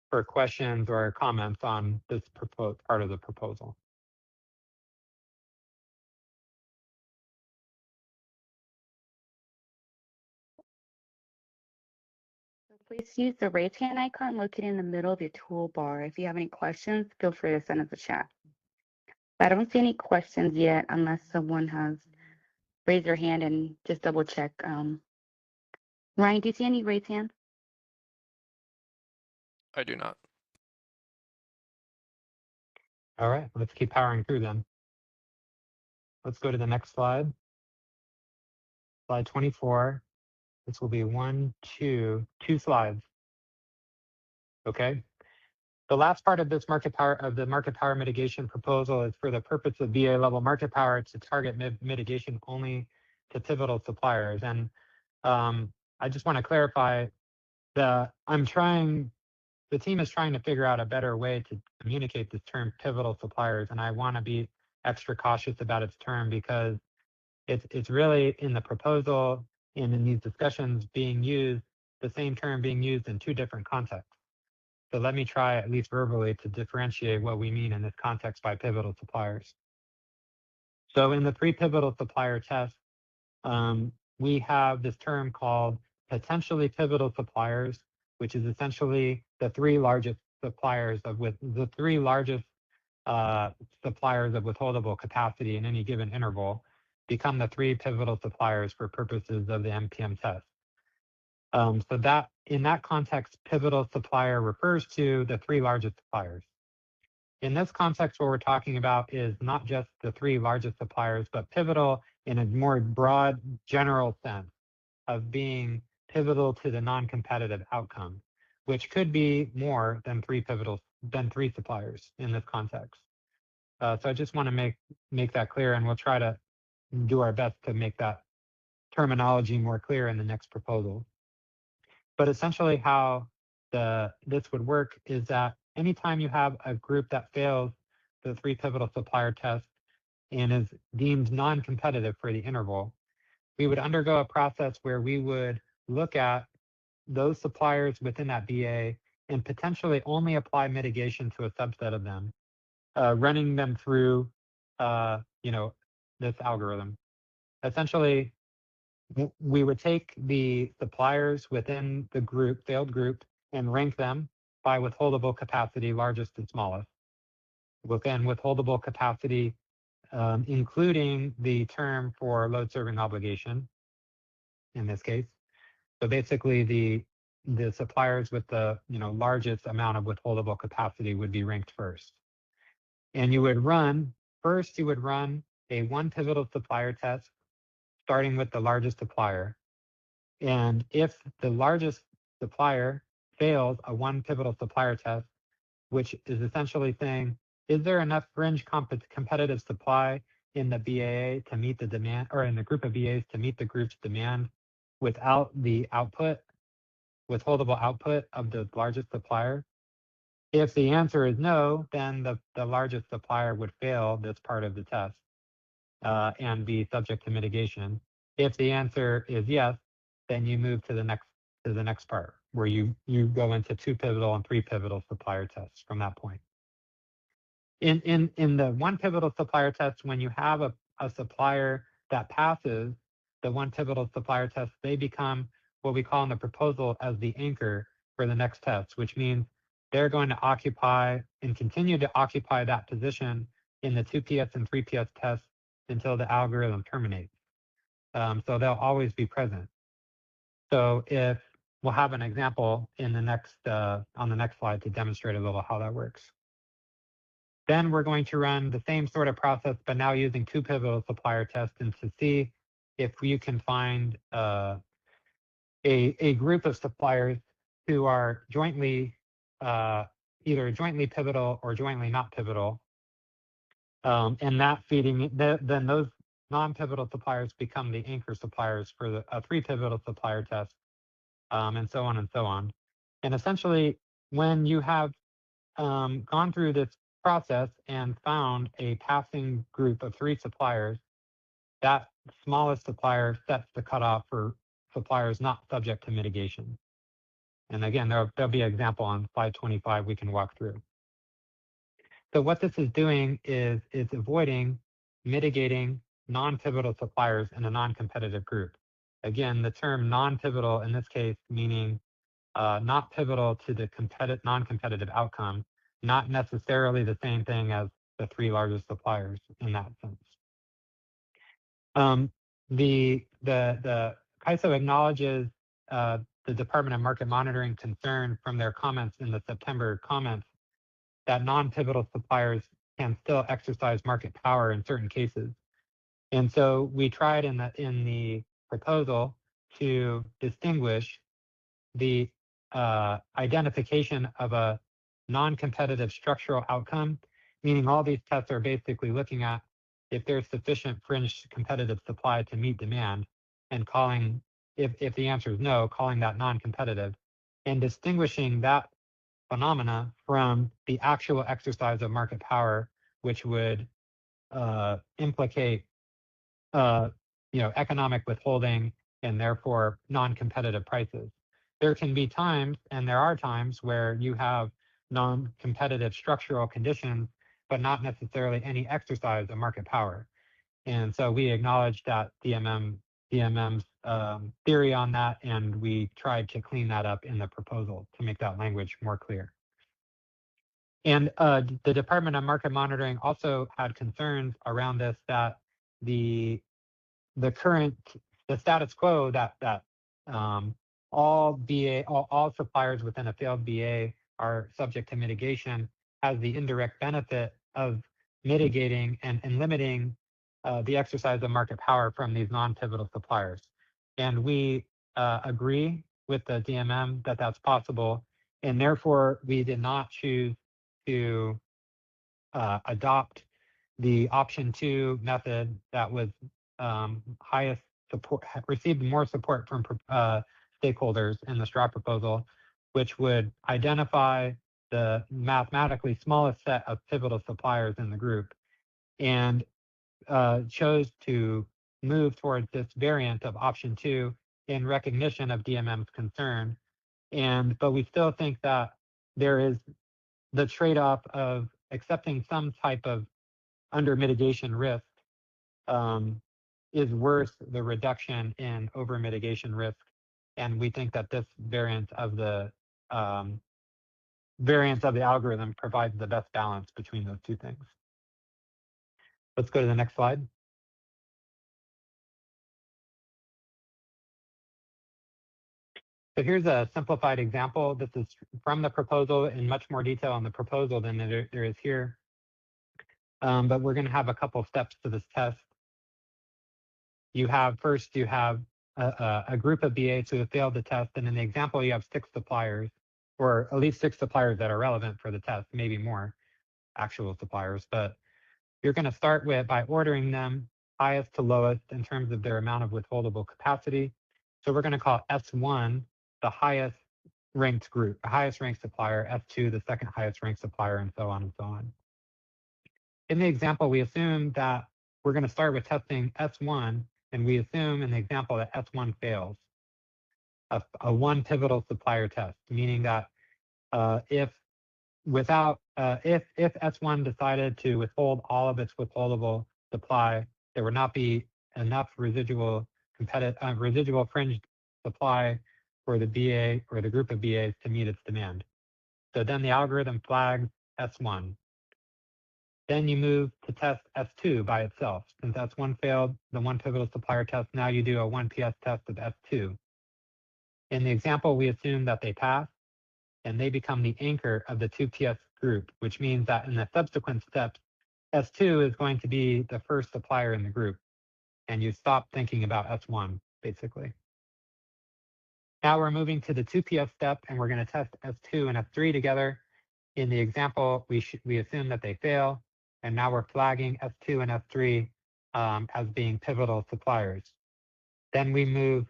for questions or comments on this part of the proposal. Please use the raise hand icon located in the middle of your toolbar. If you have any questions, feel free to send us a chat. I don't see any questions yet unless someone has raised their hand and just double check. Ryan, do you see any raised hands? I do not. All right, let's keep powering through then. Let's go to the next slide. Slide 24. This will be two slides. Okay. The last part of this market power mitigation proposal is for the purpose of BA-level market power to target mitigation only to pivotal suppliers. And I just want to clarify that the team is trying to figure out a better way to communicate this term pivotal suppliers. And I want to be extra cautious about its term because it's really in the proposal and in these discussions being used, the same term being used in two different contexts. So let me try, at least verbally, to differentiate what we mean in this context by pivotal suppliers. So in the pre-pivotal supplier test, we have this term called potentially pivotal suppliers, which is essentially the three largest suppliers of withholdable capacity in any given interval become the three pivotal suppliers for purposes of the MPM test. So that in that context, pivotal supplier refers to the three largest suppliers. In this context, what we're talking about is not just the three largest suppliers, but pivotal in a more broad, general sense of being pivotal to the non-competitive outcome, which could be more than three suppliers in this context. So I just want to make that clear, and we'll try to do our best to make that terminology more clear in the next proposal. But essentially how this would work is that anytime you have a group that fails the three pivotal supplier test and is deemed non-competitive for the interval, we would undergo a process where we would look at those suppliers within that BA and potentially only apply mitigation to a subset of them, running them through this algorithm. Essentially, we would take the suppliers within the failed group, and rank them by withholdable capacity, largest and smallest. Within withholdable capacity, including the term for load serving obligation, in this case. So basically, the suppliers with the largest amount of withholdable capacity would be ranked first. And you would run a one pivotal supplier test, starting with the largest supplier. And if the largest supplier fails a one pivotal supplier test, which is essentially saying, is there enough fringe competitive supply in the BAA to meet the demand, or in the group of BAs to meet the group's demand without the withholdable output of the largest supplier? If the answer is no, then the largest supplier would fail this part of the test and be subject to mitigation. If the answer is yes, then you move to the next part, where you go into two pivotal and three pivotal supplier tests from that point. In the one pivotal supplier test, when you have a supplier that passes the one pivotal supplier test, they become what we call in the proposal as the anchor for the next test, which means they're going to occupy and continue to occupy that position in the 2PS and 3PS tests until the algorithm terminates. So they'll always be present. So if we'll have an example in the next on the next slide to demonstrate a little how that works. Then we're going to run the same sort of process, but now using two pivotal supplier tests, and to see if you can find a group of suppliers who are jointly either jointly pivotal or jointly not pivotal. And that then those non-pivotal suppliers become the anchor suppliers for the three pivotal supplier test, and so on and so on. And essentially, when you have gone through this process and found a passing group of three suppliers, that smallest supplier sets the cutoff for suppliers not subject to mitigation. And again, there'll be an example on slide 25 we can walk through. So what this is doing is mitigating non-pivotal suppliers in a non-competitive group. Again, the term non-pivotal in this case meaning not pivotal to the non-competitive outcome, not necessarily the same thing as the three largest suppliers in that sense. The CAISO acknowledges the the Department of Market Monitoring concern from their comments in the September comments that non-pivotal suppliers can still exercise market power in certain cases. And so we tried in the proposal to distinguish the identification of a non-competitive structural outcome, meaning all these tests are basically looking at if there's sufficient fringe competitive supply to meet demand, and calling, if the answer is no, calling that non-competitive, and distinguishing that phenomena from the actual exercise of market power, which would implicate economic withholding and therefore non-competitive prices. There can be times, and there are times, where you have non-competitive structural conditions, but not necessarily any exercise of market power. And so we acknowledged that DMM's theory on that, and we tried to clean that up in the proposal to make that language more clear. And the Department of Market Monitoring also had concerns around this, that the status quo that all suppliers within a failed BA are subject to mitigation has the indirect benefit of mitigating and limiting the exercise of market power from these non-pivotal suppliers. And we agree with the DMM that that's possible, and therefore we did not choose to adopt the option 2 method that was highest support, received more support from stakeholders in the straw proposal, which would identify the mathematically smallest set of pivotal suppliers in the group, and chose to move towards this variant of option 2 in recognition of DMM's concern. But we still think that there is the trade-off of accepting some type of under mitigation risk is worth the reduction in over mitigation risk. And we think that this variant of the algorithm provides the best balance between those two things. Let's go to the next slide. So here's a simplified example. This is from the proposal, in much more detail on the proposal than there is here. But we're going to have a couple steps to this test. First, you have a group of BAs who have failed the test. And in the example, you have 6 suppliers, or at least 6 suppliers that are relevant for the test, maybe more actual suppliers. But you're going to start by ordering them highest to lowest in terms of their amount of withholdable capacity. So we're going to call S1 the highest ranked group, the highest ranked supplier, S2 the second highest ranked supplier, and so on and so on. In the example, we assume that we're going to start with testing S1, and we assume in the example that S1 fails, a one pivotal supplier test, meaning that if S1 decided to withhold all of its withholdable supply, there would not be enough residual fringe supply for the BA or the group of BAs to meet its demand. So then the algorithm flags S1. Then you move to test S2 by itself. Since S1 failed the one pivotal supplier test, now you do a 1PS test of S2. In the example, we assume that they pass, and they become the anchor of the 2PS group, which means that in the subsequent steps, S2 is going to be the first supplier in the group, and you stop thinking about S1, basically. Now we're moving to the 2PS step, and we're going to test S2 and S3 together. In the example, we assume that they fail, and now we're flagging S2 and S3 as being pivotal suppliers. Then we move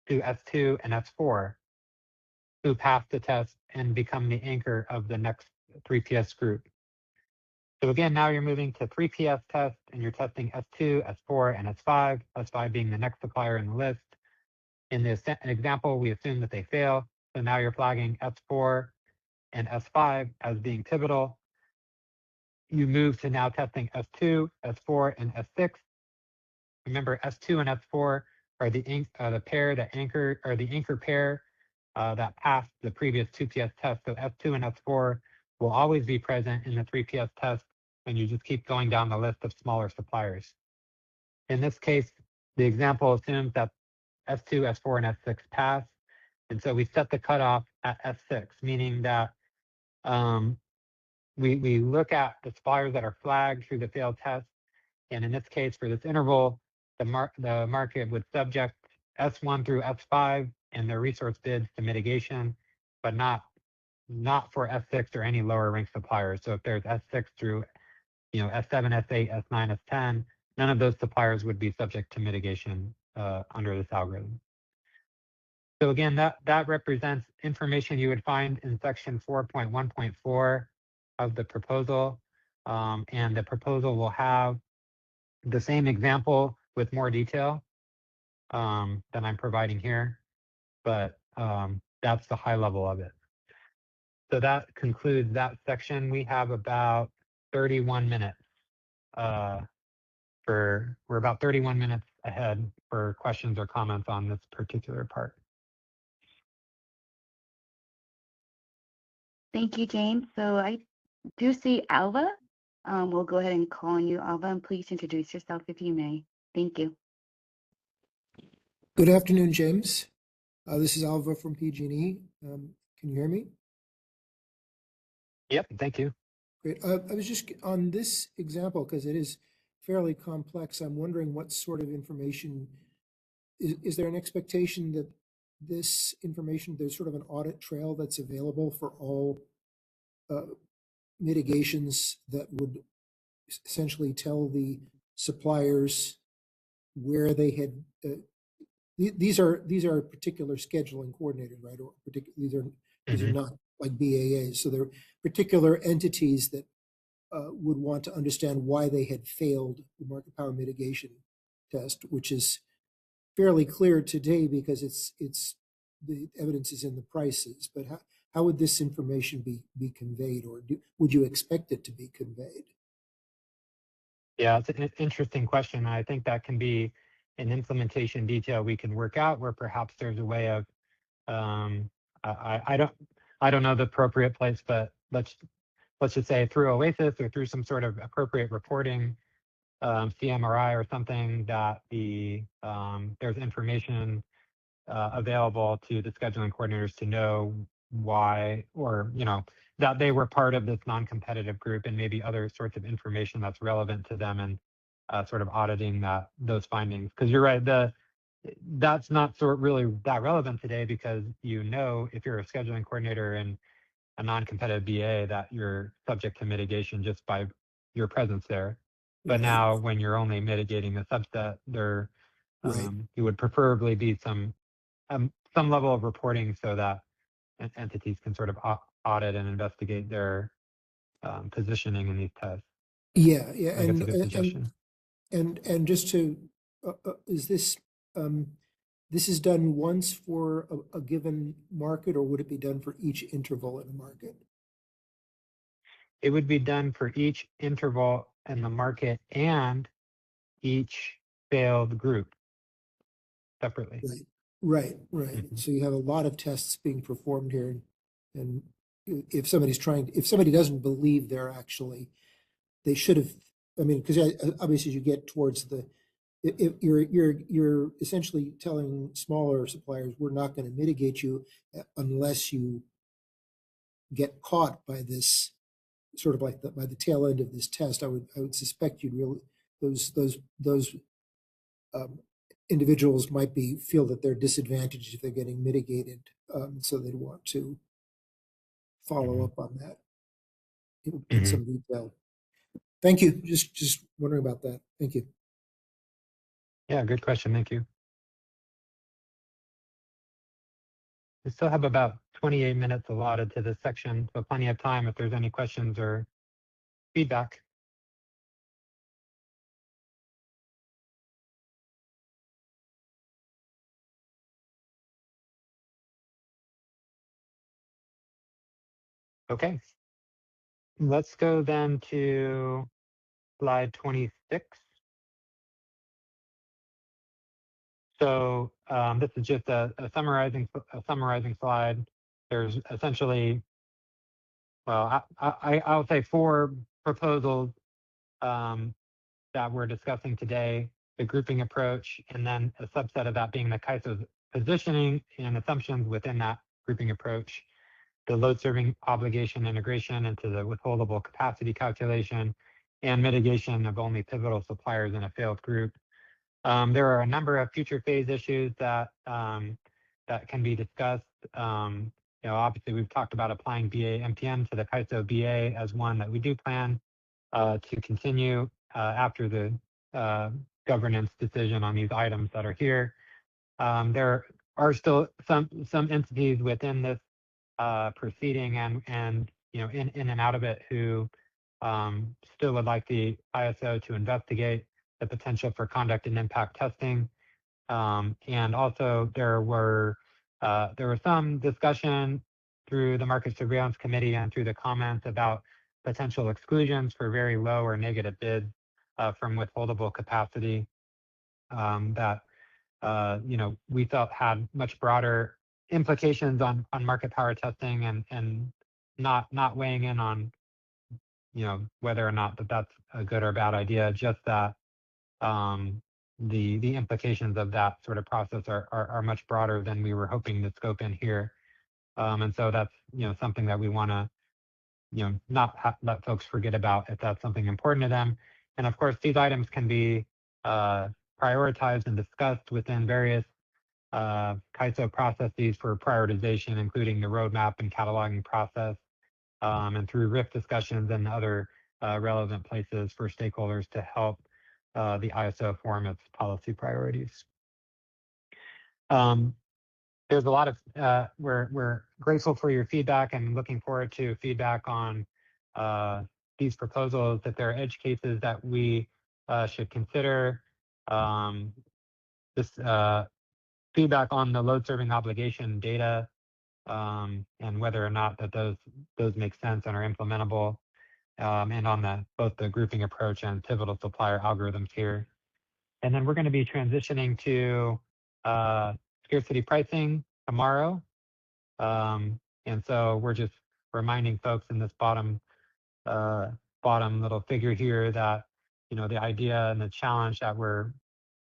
to S2 and S4, who pass the test and become the anchor of the next 3PS group. So again, now you're moving to 3PS test, and you're testing S2, S4, and S5, S5 being the next supplier in the list. In this example, we assume that they fail, so now you're flagging S4 and S5 as being pivotal. You move to now testing S2, S4, and S6. Remember, S2 and S4 are the pair that anchor, or the anchor pair that passed the previous 2PS test. So S2 and S4 will always be present in the 3PS test, and you just keep going down the list of smaller suppliers. In this case, the example assumes that S2, S4, and S6 pass, And so we set the cutoff at S6, meaning that we look at the suppliers that are flagged through the failed test. And in this case, for this interval, the market would subject S1 through S5 and their resource bids to mitigation, but not for S6 or any lower ranked suppliers. So if there's S6 through S7, S8, S9, S10, none of those suppliers would be subject to mitigation under this algorithm. So again, that represents information you would find in section 4.1.4 of the proposal. And the proposal will have the same example with more detail than I'm providing here, but that's the high level of it. So that concludes that section. We have about 31 minutes we're about 31 minutes ahead for questions or comments on this particular part. Thank you, James. So I do see Alva. We'll go ahead and call on you, Alva, and please introduce yourself if you may. Thank you. Good afternoon, James. This is Alva from PG&E. Can you hear me? Yep, thank you. Great. I was just on this example, because it is fairly complex. I'm wondering what sort of information, is there an expectation that this information, there's sort of an audit trail that's available for all mitigations that would essentially tell the suppliers where they had, these are particular scheduling coordinators, right? Or these are not like BAAs. So they're particular entities that would want to understand why they had failed the market power mitigation test, which is fairly clear today because it's the evidence is in the prices. But how would this information be conveyed, or would you expect it to be conveyed? Yeah, it's an interesting question. I think that can be an implementation detail we can work out, where perhaps there's a way of I don't know the appropriate place, but let's just say through OASIS or through some sort of appropriate reporting, CMRI or something, that there's information available to the scheduling coordinators to know why, or that they were part of this non-competitive group, and maybe other sorts of information that's relevant to them, and sort of auditing those findings. Because you're right, that's not really that relevant today, because if you're a scheduling coordinator in a non-competitive BA, that you're subject to mitigation just by your presence there. But now, when you're only mitigating a subset, there you would preferably be some level of reporting, so that entities can sort of audit and investigate their positioning in these tests. Yeah, I guess a good suggestion. And just to, is this this is done once for a given market, or would it be done for each interval in a market? It would be done for each interval in the market and each failed group separately. Right. So you have a lot of tests being performed here, and if somebody doesn't believe they should have. I mean, because obviously, as you get towards if you're essentially telling smaller suppliers, we're not going to mitigate you unless you get caught by this, sort of like by the tail end of this test. I would suspect those individuals might feel that they're disadvantaged if they're getting mitigated, so they'd want to follow up on that in some detail. Thank you. Just wondering about that. Thank you. Yeah, good question. Thank you. We still have about 28 minutes allotted to this section, so plenty of time if there's any questions or feedback. Okay, let's go then to slide 26. So this is just a summarizing slide. There's essentially, well, I'll say 4 proposals that we're discussing today: the grouping approach, and then a subset of that being the CAISO's positioning and assumptions within that grouping approach, the load serving obligation integration into the withholdable capacity calculation, and mitigation of only pivotal suppliers in a failed group. There are a number of future phase issues that that can be discussed. Obviously, we've talked about applying BA MTM to the CAISO BA as one that we do plan to continue after the governance decision on these items that are here. There are still some entities within this proceeding and in and out of it who still would like the ISO to investigate the potential for conduct and impact testing. And also there was some discussion through the Market Surveillance Committee and through the comments about potential exclusions for very low or negative bids from withholdable capacity that we felt had much broader implications on market power testing and not weighing in on whether or not that's a good or bad idea, just that the implications of that sort of process are much broader than we were hoping to scope in here. And so that's something that we want to not let folks forget about if that's something important to them. And of course, these items can be prioritized and discussed within various CAISO processes for prioritization, including the roadmap and cataloging process, and through RIF discussions and other relevant places for stakeholders to help the ISO form its policy priorities. There's a lot of, we're grateful for your feedback and looking forward to feedback on these proposals, if there are edge cases that we should consider. This feedback on the load serving obligation data and whether or not that those make sense and are implementable, and on both the grouping approach and pivotal supplier algorithms here. And then we're going to be transitioning to scarcity pricing tomorrow. And so we're just reminding folks in this bottom little figure here that the idea and the challenge that we're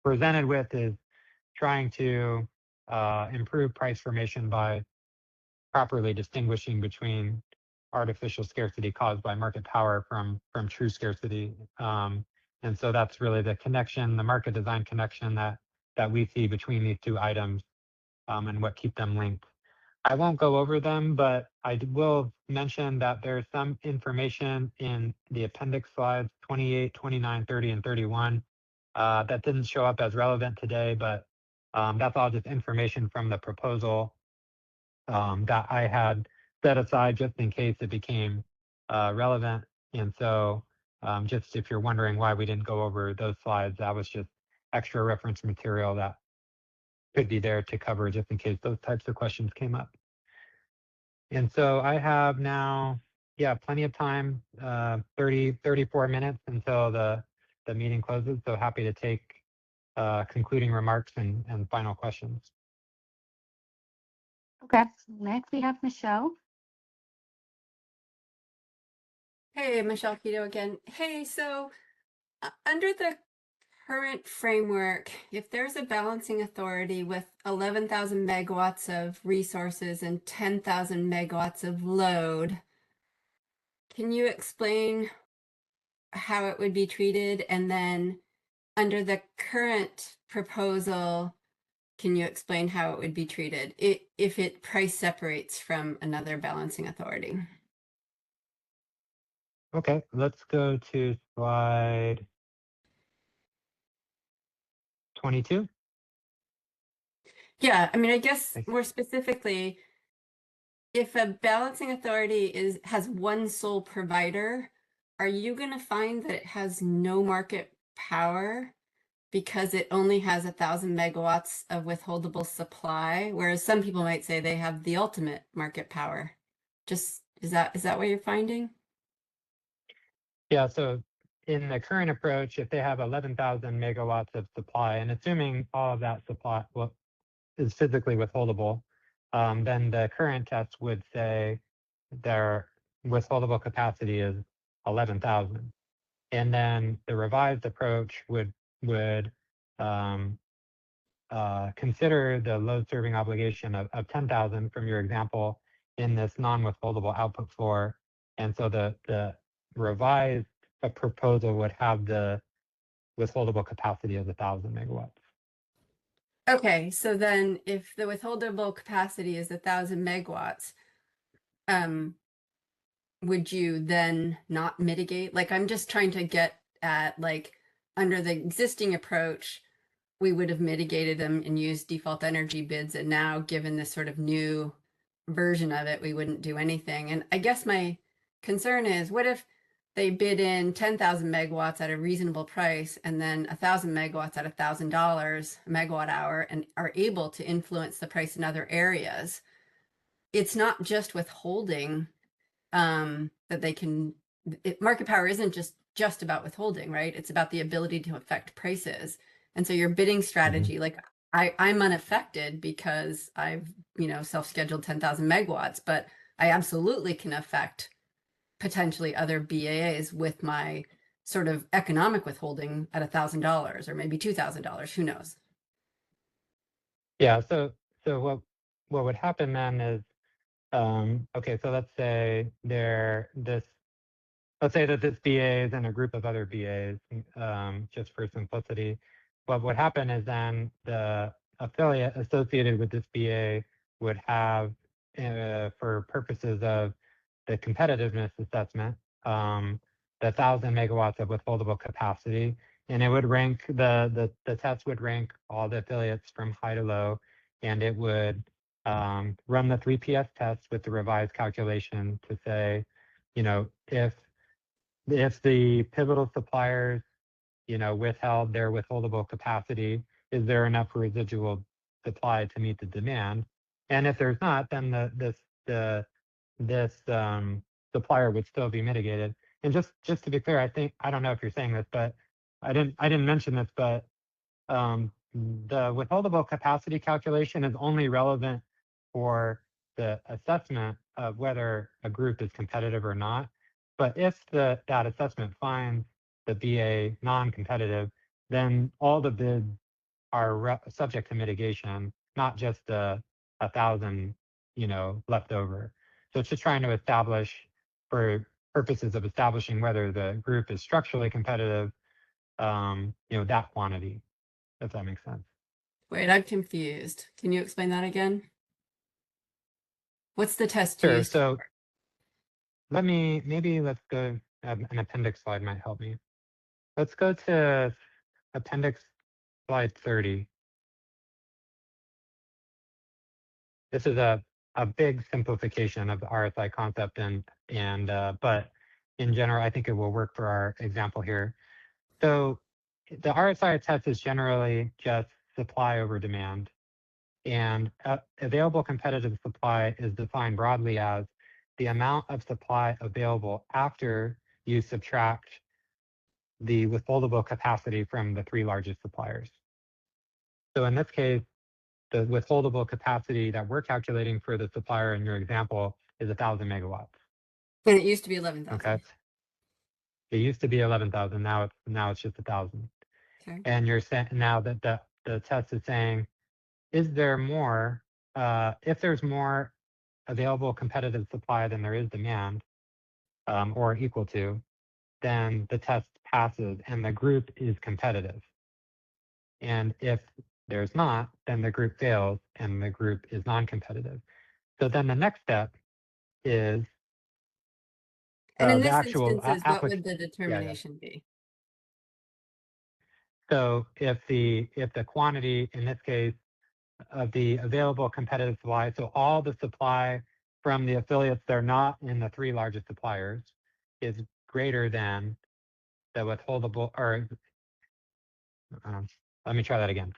presented with is trying to improve price formation by properly distinguishing between artificial scarcity caused by market power from true scarcity. And so that's really the connection, the market design connection that we see between these two items and what keep them linked. I won't go over them, but I will mention that there's some information in the appendix slides 28, 29, 30, and 31 that didn't show up as relevant today, but that's all just information from the proposal that I had set aside just in case it became relevant. And so just if you're wondering why we didn't go over those slides, that was just extra reference material that could be there to cover just in case those types of questions came up. And so I have now, plenty of time, 34 minutes until the meeting closes. So happy to take concluding remarks and final questions. Okay, next we have Michelle. Hey, Michelle Keto again. Hey, so under the current framework, if there's a balancing authority with 11,000 megawatts of resources and 10,000 megawatts of load, can you explain how it would be treated? And then under the current proposal, can you explain how it would be treated if it price separates from another balancing authority? Okay, let's go to slide 22. Yeah, I mean, I guess Thanks. more specifically, if a balancing authority has one sole provider, are you going to find that it has no market power because it only has 1,000 megawatts of withholdable supply, whereas some people might say they have the ultimate market power? Just is that what you're finding? Yeah, so in the current approach, if they have 11,000 megawatts of supply, and assuming all of that supply is physically withholdable, then the current test would say their withholdable capacity is 11,000. And then the revised approach would consider the load serving obligation of 10,000 from your example in this non-withholdable output floor. And so the revised proposal would have the withholdable capacity of 1,000 megawatts. Okay, so then if the withholdable capacity is 1,000 megawatts, would you then not mitigate? Like, I'm just trying to get at, like, under the existing approach, we would have mitigated them and used default energy bids, and now given this sort of new version of it, we wouldn't do anything. And I guess my concern is, what if they bid in 10,000 megawatts at a reasonable price and then 1,000 megawatts at $1,000 a megawatt hour and are able to influence the price in other areas? It's not just withholding that they can, market power isn't just about withholding, right? It's about the ability to affect prices. And so your bidding strategy, like I'm unaffected because I've, self-scheduled 10,000 megawatts, but I absolutely can affect potentially other BAAs with my sort of economic withholding at $1,000 or maybe $2,000, who knows? Yeah, so what would happen then is, okay, so let's say let's say that this BA is in a group of other BAs, just for simplicity. What would happen is then the affiliate associated with this BA would have, for purposes of the competitiveness assessment, the 1,000 megawatts of withholdable capacity, and it would rank the test would rank all the affiliates from high to low, and it would run the 3PS test with the revised calculation to say, if the pivotal suppliers, withheld their withholdable capacity, is there enough residual supply to meet the demand? And if there's not, then this supplier would still be mitigated. And just to be clear, I don't know if you're saying this, but I didn't mention this, but the withholdable capacity calculation is only relevant for the assessment of whether a group is competitive or not. But if that assessment finds the BA non-competitive, then all the bids are subject to mitigation, not just the 1,000, left over. So it's just trying to establish, for purposes of establishing whether the group is structurally competitive, that quantity, if that makes sense. Wait, I'm confused. Can you explain that again? What's the test Sure. used? So let's go, an appendix slide might help me. Let's go to appendix slide 30. This is a big simplification of the RSI concept, but in general, I think it will work for our example here. So the RSI test is generally just supply over demand, and available competitive supply is defined broadly as the amount of supply available after you subtract the withholdable capacity from the three largest suppliers. So in this case, the withholdable capacity that we're calculating for the supplier in your example is 1,000 megawatts. And it used to be 11,000. Okay. It used to be 11,000. Now it's just 1,000. Okay. And you're saying now that the test is saying, is there more? If there's more available competitive supply than there is demand, or equal to, then the test passes and the group is competitive. And if there's not, then the group fails and the group is non-competitive. So then the next step is And in the this actual instance, what would the yeah. determination be? So if the quantity in this case of the available competitive supply, so all the supply from the affiliates that are not in the three largest suppliers, is greater than the withholdable, or let me try that again.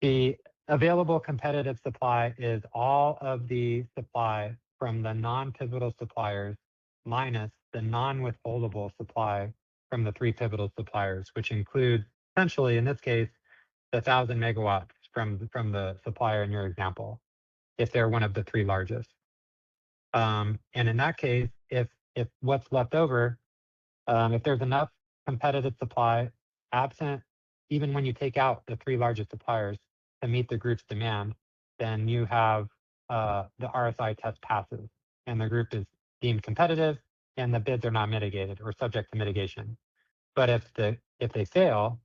The available competitive supply is all of the supply from the non-pivotal suppliers minus the non-withholdable supply from the three pivotal suppliers, which includes essentially in this case the 1,000 megawatts from the supplier in your example, if they're one of the three largest. And in that case, if what's left over, if there's enough competitive supply absent, even when you take out the three largest suppliers, to meet the group's demand, then you have the RSI test passes and the group is deemed competitive and the bids are not mitigated or subject to mitigation. But if they fail,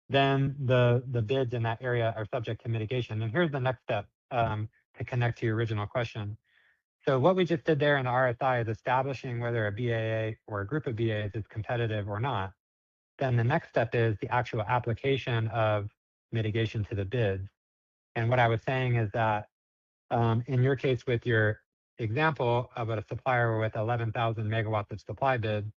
then the bids in that area are subject to mitigation. And here's the next step to connect to your original question. So what we just did there in the RSI is establishing whether a BAA or a group of BAAs is competitive or not. Then the next step is the actual application of mitigation to the bids. And what I was saying is that in your case with your example of a supplier with 11,000 megawatts of supply bid,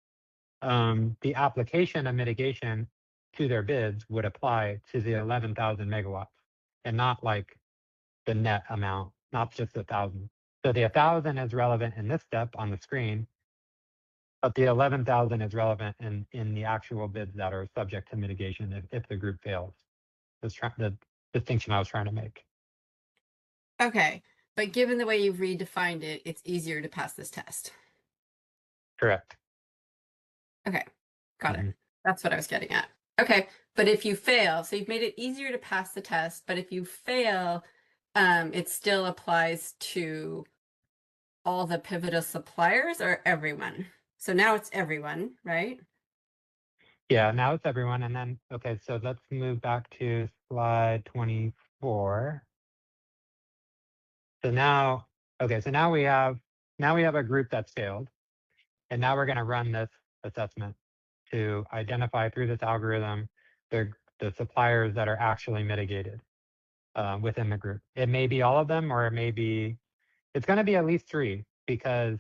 the application of mitigation to their bids would apply to the 11,000 megawatts and not like the net amount, not just 1,000. So the 1,000 is relevant in this step on the screen, but the 11,000 is relevant in the actual bids that are subject to mitigation if the group fails. That's the distinction I was trying to make. Okay, but given the way you've redefined it, it's easier to pass this test. Correct. Okay, got it. That's what I was getting at. Okay, but if you fail, so you've made it easier to pass the test, but if you fail, it still applies to all the pivotal suppliers or everyone? So now it's everyone, right? Yeah, now it's everyone. And then, okay, so let's move back to slide 24. So now, okay, so now we have a group that's failed. And now we're going to run this assessment to identify through this algorithm the suppliers that are actually mitigated within the group. It may be all of them, or it may be, it's going to be at least 3 because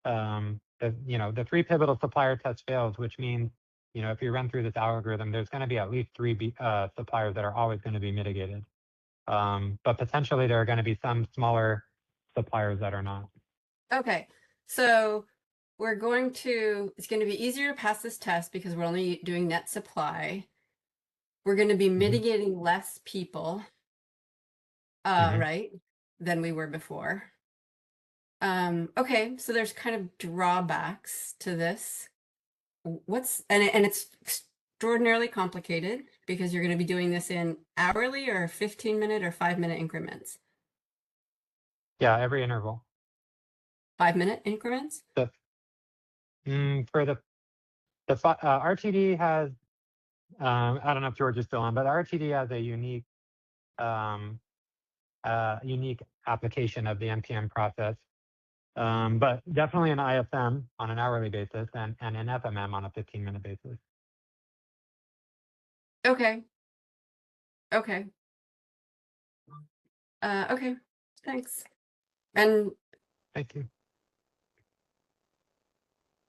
the 3 pivotal supplier test fails, which means, if you run through this algorithm, there's going to be at least 3 suppliers that are always going to be mitigated. But potentially there are going to be some smaller suppliers that are not. Okay, so it's going to be easier to pass this test because we're only doing net supply. We're going to be mitigating less people, right, than we were before. Okay, so there's kind of drawbacks to this. And it's extraordinarily complicated because you're going to be doing this in hourly or 15-minute or 5-minute increments. Yeah, every interval. 5-minute increments? For the RTD has, I don't know if George is still on, but RTD has a unique application of the NPM process. But definitely an IFM on an hourly basis and an FMM on a 15-minute basis. Okay. Okay. Okay, thanks. And Thank you.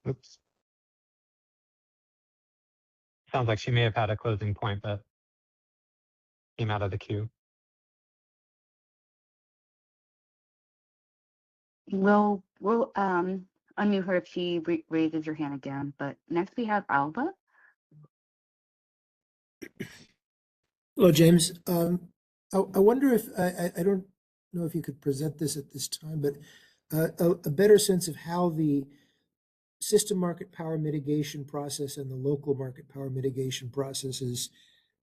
Oops. Sounds like she may have had a closing point, but came out of the queue. We'll unmute her if she raises her hand again. But next we have Alba. Hello, James. I wonder if, I don't know if you could present this at this time, but a better sense of how the system market power mitigation process and the local market power mitigation processes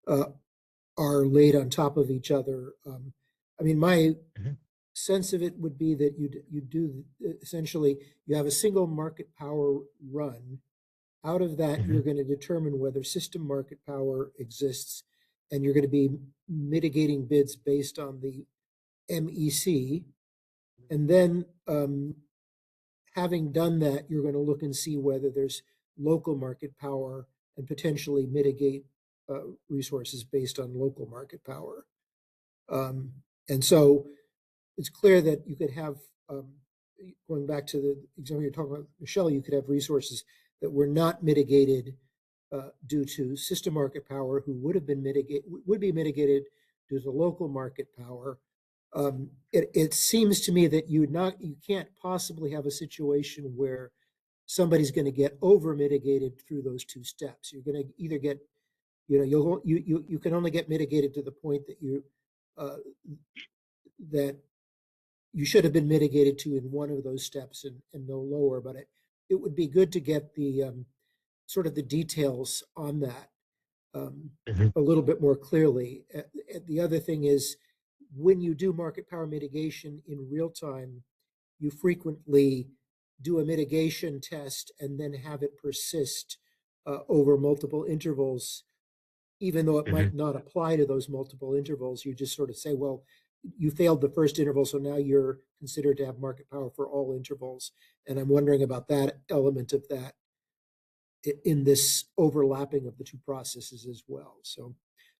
are laid on top of each other. I mean, my sense of it would be that you do essentially, you have a single market power run. Out of that, you're going to determine whether system market power exists, and you're going to be mitigating bids based on the MEC. And then having done that, you're going to look and see whether there's local market power and potentially mitigate resources based on local market power. And so it's clear that you could have, going back to the example you're talking about, Michelle, you could have resources that were not mitigated due to system market power, who would be mitigated due to local market power. It seems to me that you can't possibly have a situation where somebody's going to get over mitigated through those 2 steps. You're going to either get, you can only get mitigated to the point that that you should have been mitigated to in one of those steps and no lower. But it would be good to get the sort of the details on that. a little bit more clearly. The other thing is, when you do market power mitigation in real time, you frequently do a mitigation test and then have it persist over multiple intervals, even though it might not apply to those multiple intervals. You just sort of say, well, you failed the first interval, so now you're considered to have market power for all intervals. And I'm wondering about that element of that in this overlapping of the two processes as well. So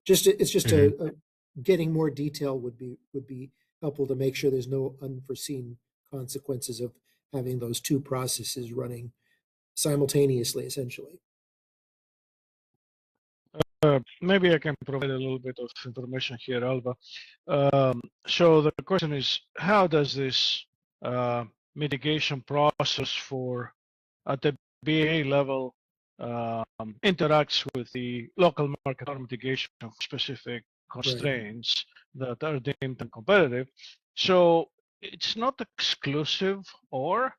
it's just a getting more detail would be helpful to make sure there's no unforeseen consequences of having those two processes running simultaneously, essentially. Maybe I can provide a little bit of information here, Alba. So the question is, how does this mitigation process for at the BAA level interacts with the local market power mitigation for specific constraints that are deemed uncompetitive? So it's not exclusive, or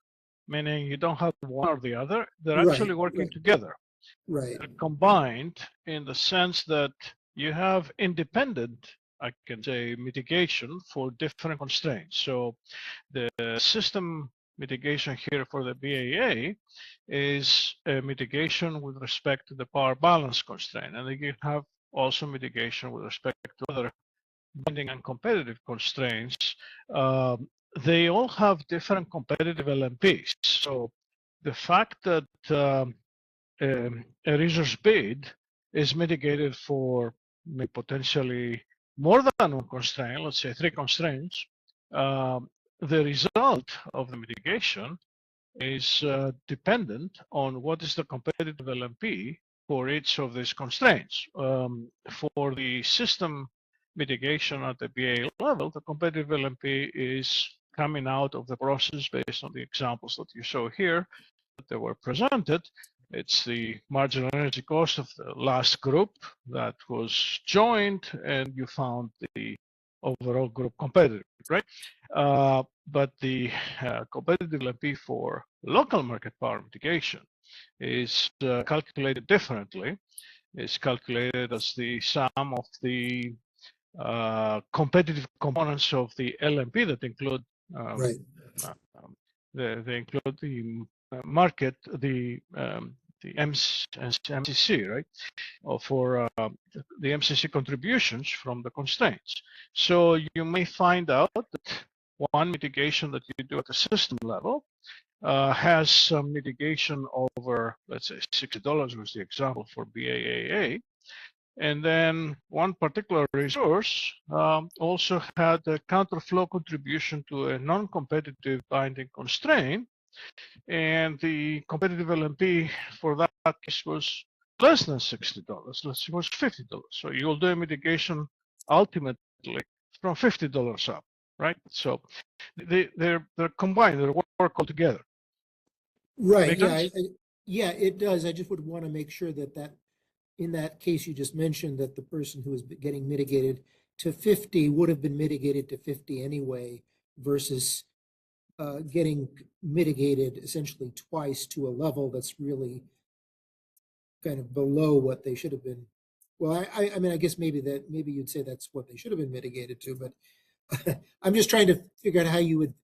meaning you don't have one or the other. They're actually working together. Right. Combined in the sense that you have independent, I can say, mitigation for different constraints. So the system mitigation here for the BAA is a mitigation with respect to the power balance constraint. And then you have also mitigation with respect to other binding and competitive constraints. They all have different competitive LMPs. So the fact that a resource bid is mitigated for potentially more than one constraint, let's say 3 constraints, the result of the mitigation is dependent on what is the competitive LMP for each of these constraints. For the system mitigation at the BA level, the competitive LMP is coming out of the process based on the examples that you saw here that they were presented. It's the marginal energy cost of the last group that was joined, and you found the overall group competitive, right? But the competitive LMP for local market power mitigation is calculated differently. It's calculated as the sum of the competitive components of the LMP that include they include the market, the MCC, right? Or for the MCC contributions from the constraints. So you may find out that one mitigation that you do at the system level has some mitigation over, let's say, $60 was the example for BAA. And then one particular resource also had a counterflow contribution to a non-competitive binding constraint. And the competitive LMP for that case was less than $60. Let's say it was $50. So you'll do a mitigation ultimately from $50 up, right? So they're combined, they work all together. Right. Yeah, it does. I just would want to make sure that in that case you just mentioned, that the person who is getting mitigated to 50 would have been mitigated to 50 anyway, versus getting mitigated essentially twice to a level that's really kind of below what they should have been. Well, I mean, I guess maybe you'd say that's what they should have been mitigated to, but I'm just trying to figure out how you would,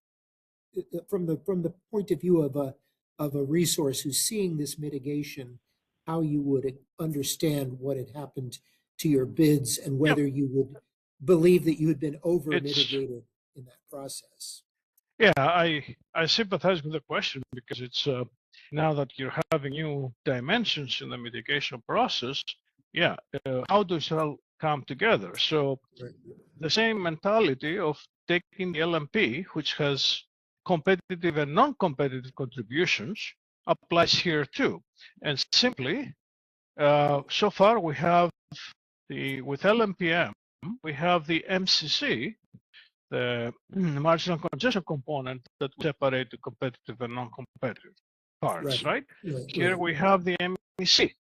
from the point of view of a resource who's seeing this mitigation, how you would understand what had happened to your bids and whether you would believe that you had been over mitigated in that process. Yeah, I sympathize with the question, because it's now that you're having new dimensions in the mitigation process. Yeah, how does it all come together? So the same mentality of taking the LMP, which has competitive and non-competitive contributions, applies here too. And simply, so far we have with LMPM, we have the MCC, the marginal congestion component that separate the competitive and non-competitive parts, right? Here we have the MEC.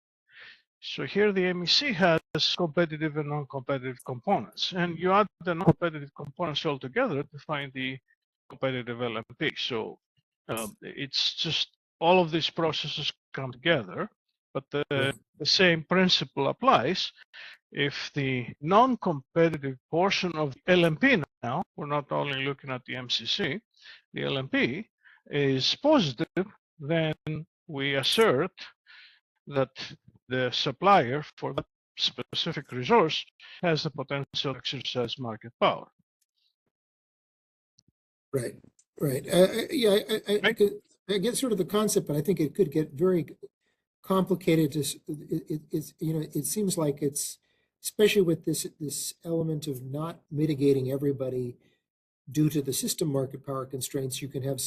So here the MEC has competitive and non-competitive components, and you add the non-competitive components all together to find the competitive LMP. So it's just all of these processes come together but the same principle applies. If the non-competitive portion of the LMP now, we're not only looking at the MCC, the LMP is positive, then we assert that the supplier for that specific resource has the potential to exercise market power. Right, right. Yeah, I get sort of the concept, but I think it could get very complicated. It seems like it's, especially with this element of not mitigating everybody due to the system market power constraints, you can have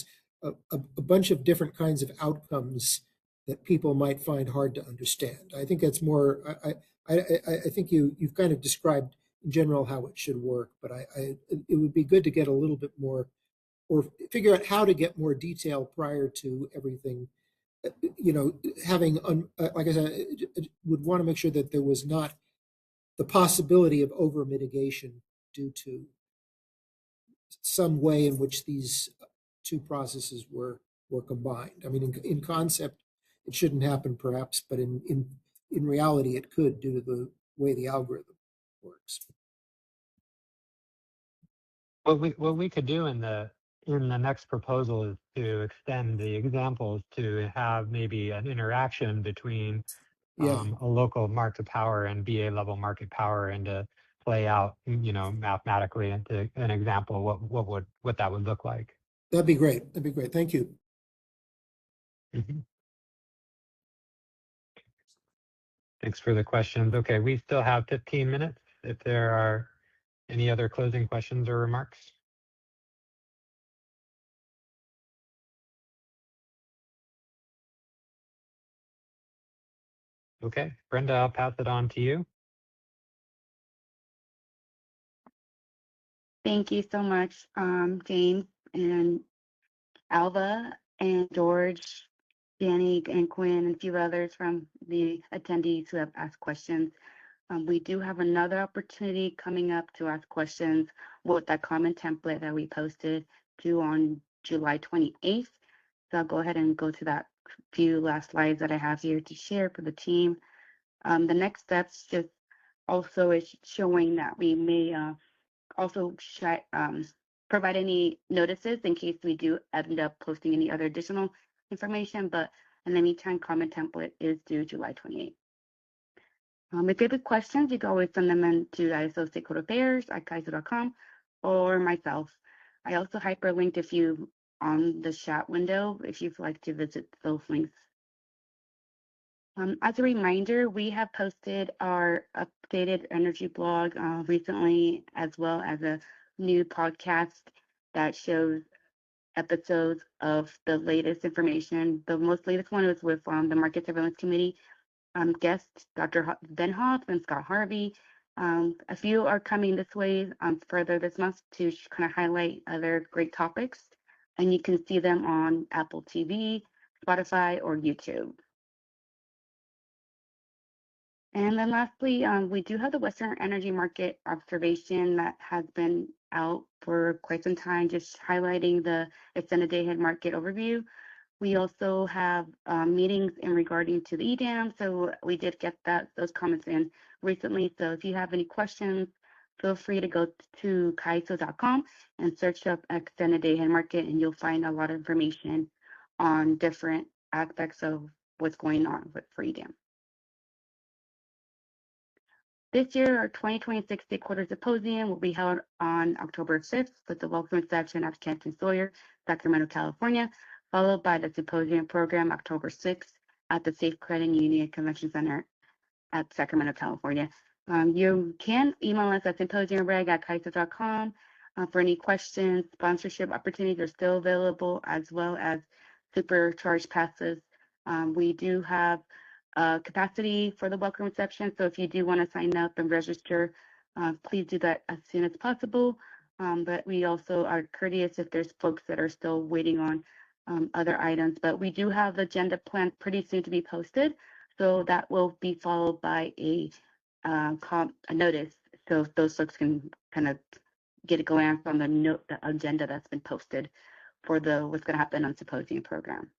a bunch of different kinds of outcomes that people might find hard to understand. I think that's more. I think you've kind of described in general how it should work, but it would be good to get a little bit more, or figure out how to get more detail prior to everything. Having, like I said, would want to make sure that there was not the possibility of over mitigation due to some way in which these two processes were combined. I mean, in concept, it shouldn't happen perhaps, but in reality, it could, due to the way the algorithm works. What we could do in the next proposal is to extend the examples to have maybe an interaction between Yeah, a local market power and BA level market power, and to play out, mathematically into an example what that would look like. that'd be great. That'd be great. Thank you. Mhm. Thanks for the questions. Okay, we still have 15 minutes if there are any other closing questions or remarks. Okay, Brenda, I'll pass it on to you. Thank you so much, James and Alva and George, Danny and Quinn, and a few others from the attendees who have asked questions. We do have another opportunity coming up to ask questions with that comment template that we posted due on July 28th. So I'll go ahead and go to that few last slides that I have here to share for the team. The next steps just also is showing that we may also provide any notices in case we do end up posting any other additional information, but in the meantime, comment template is due July 28th. If you have questions, you can always send them in to ISO Stakeholder Affairs at kaizo.com or myself. I also hyperlinked a few on the chat window if you'd like to visit those links. As a reminder, we have posted our updated energy blog recently, as well as a new podcast that shows episodes of the latest information. The most latest one was with the Market Surveillance Committee guests, Dr. Ben Hoff and Scott Harvey. A few are coming this way further this month to kind of highlight other great topics, and you can see them on Apple TV, Spotify, or YouTube. And then lastly, we do have the Western Energy Market observation that has been out for quite some time, just highlighting the extended day-ahead market overview. We also have meetings in regarding to the EDAM, so we did get those comments in recently. So if you have any questions, feel free to go to kaizo.com and search up extended day-ahead market, and you'll find a lot of information on different aspects of what's going on for EDAM. This year, our 2026 Stakeholder Symposium will be held on October 5th with the welcome reception at Canton Sawyer, Sacramento, California, followed by the symposium program October 6th at the Safe Credit Union Convention Center at Sacramento, California. You can email us at symposiumreg@kaizo.com for any questions. Sponsorship opportunities are still available, as well as supercharged passes. We do have capacity for the welcome reception, so if you do want to sign up and register, please do that as soon as possible. But we also are courteous if there's folks that are still waiting on other items. But we do have the agenda plan pretty soon to be posted, so that will be followed by a notice, so those folks can kind of get it going on the agenda that's been posted for what's going to happen on symposium program.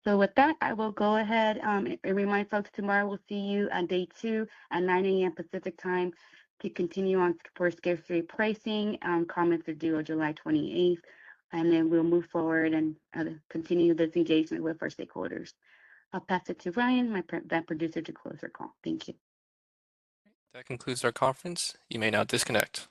So with that, I will go ahead and remind folks tomorrow we'll see you on day 2 at 9 a.m. Pacific time to continue on for scarcity pricing. Comments are due on July 28th, and then we'll move forward and continue this engagement with our stakeholders. I'll pass it to Ryan, my event producer, to close our call. Thank you. That concludes our conference. You may now disconnect.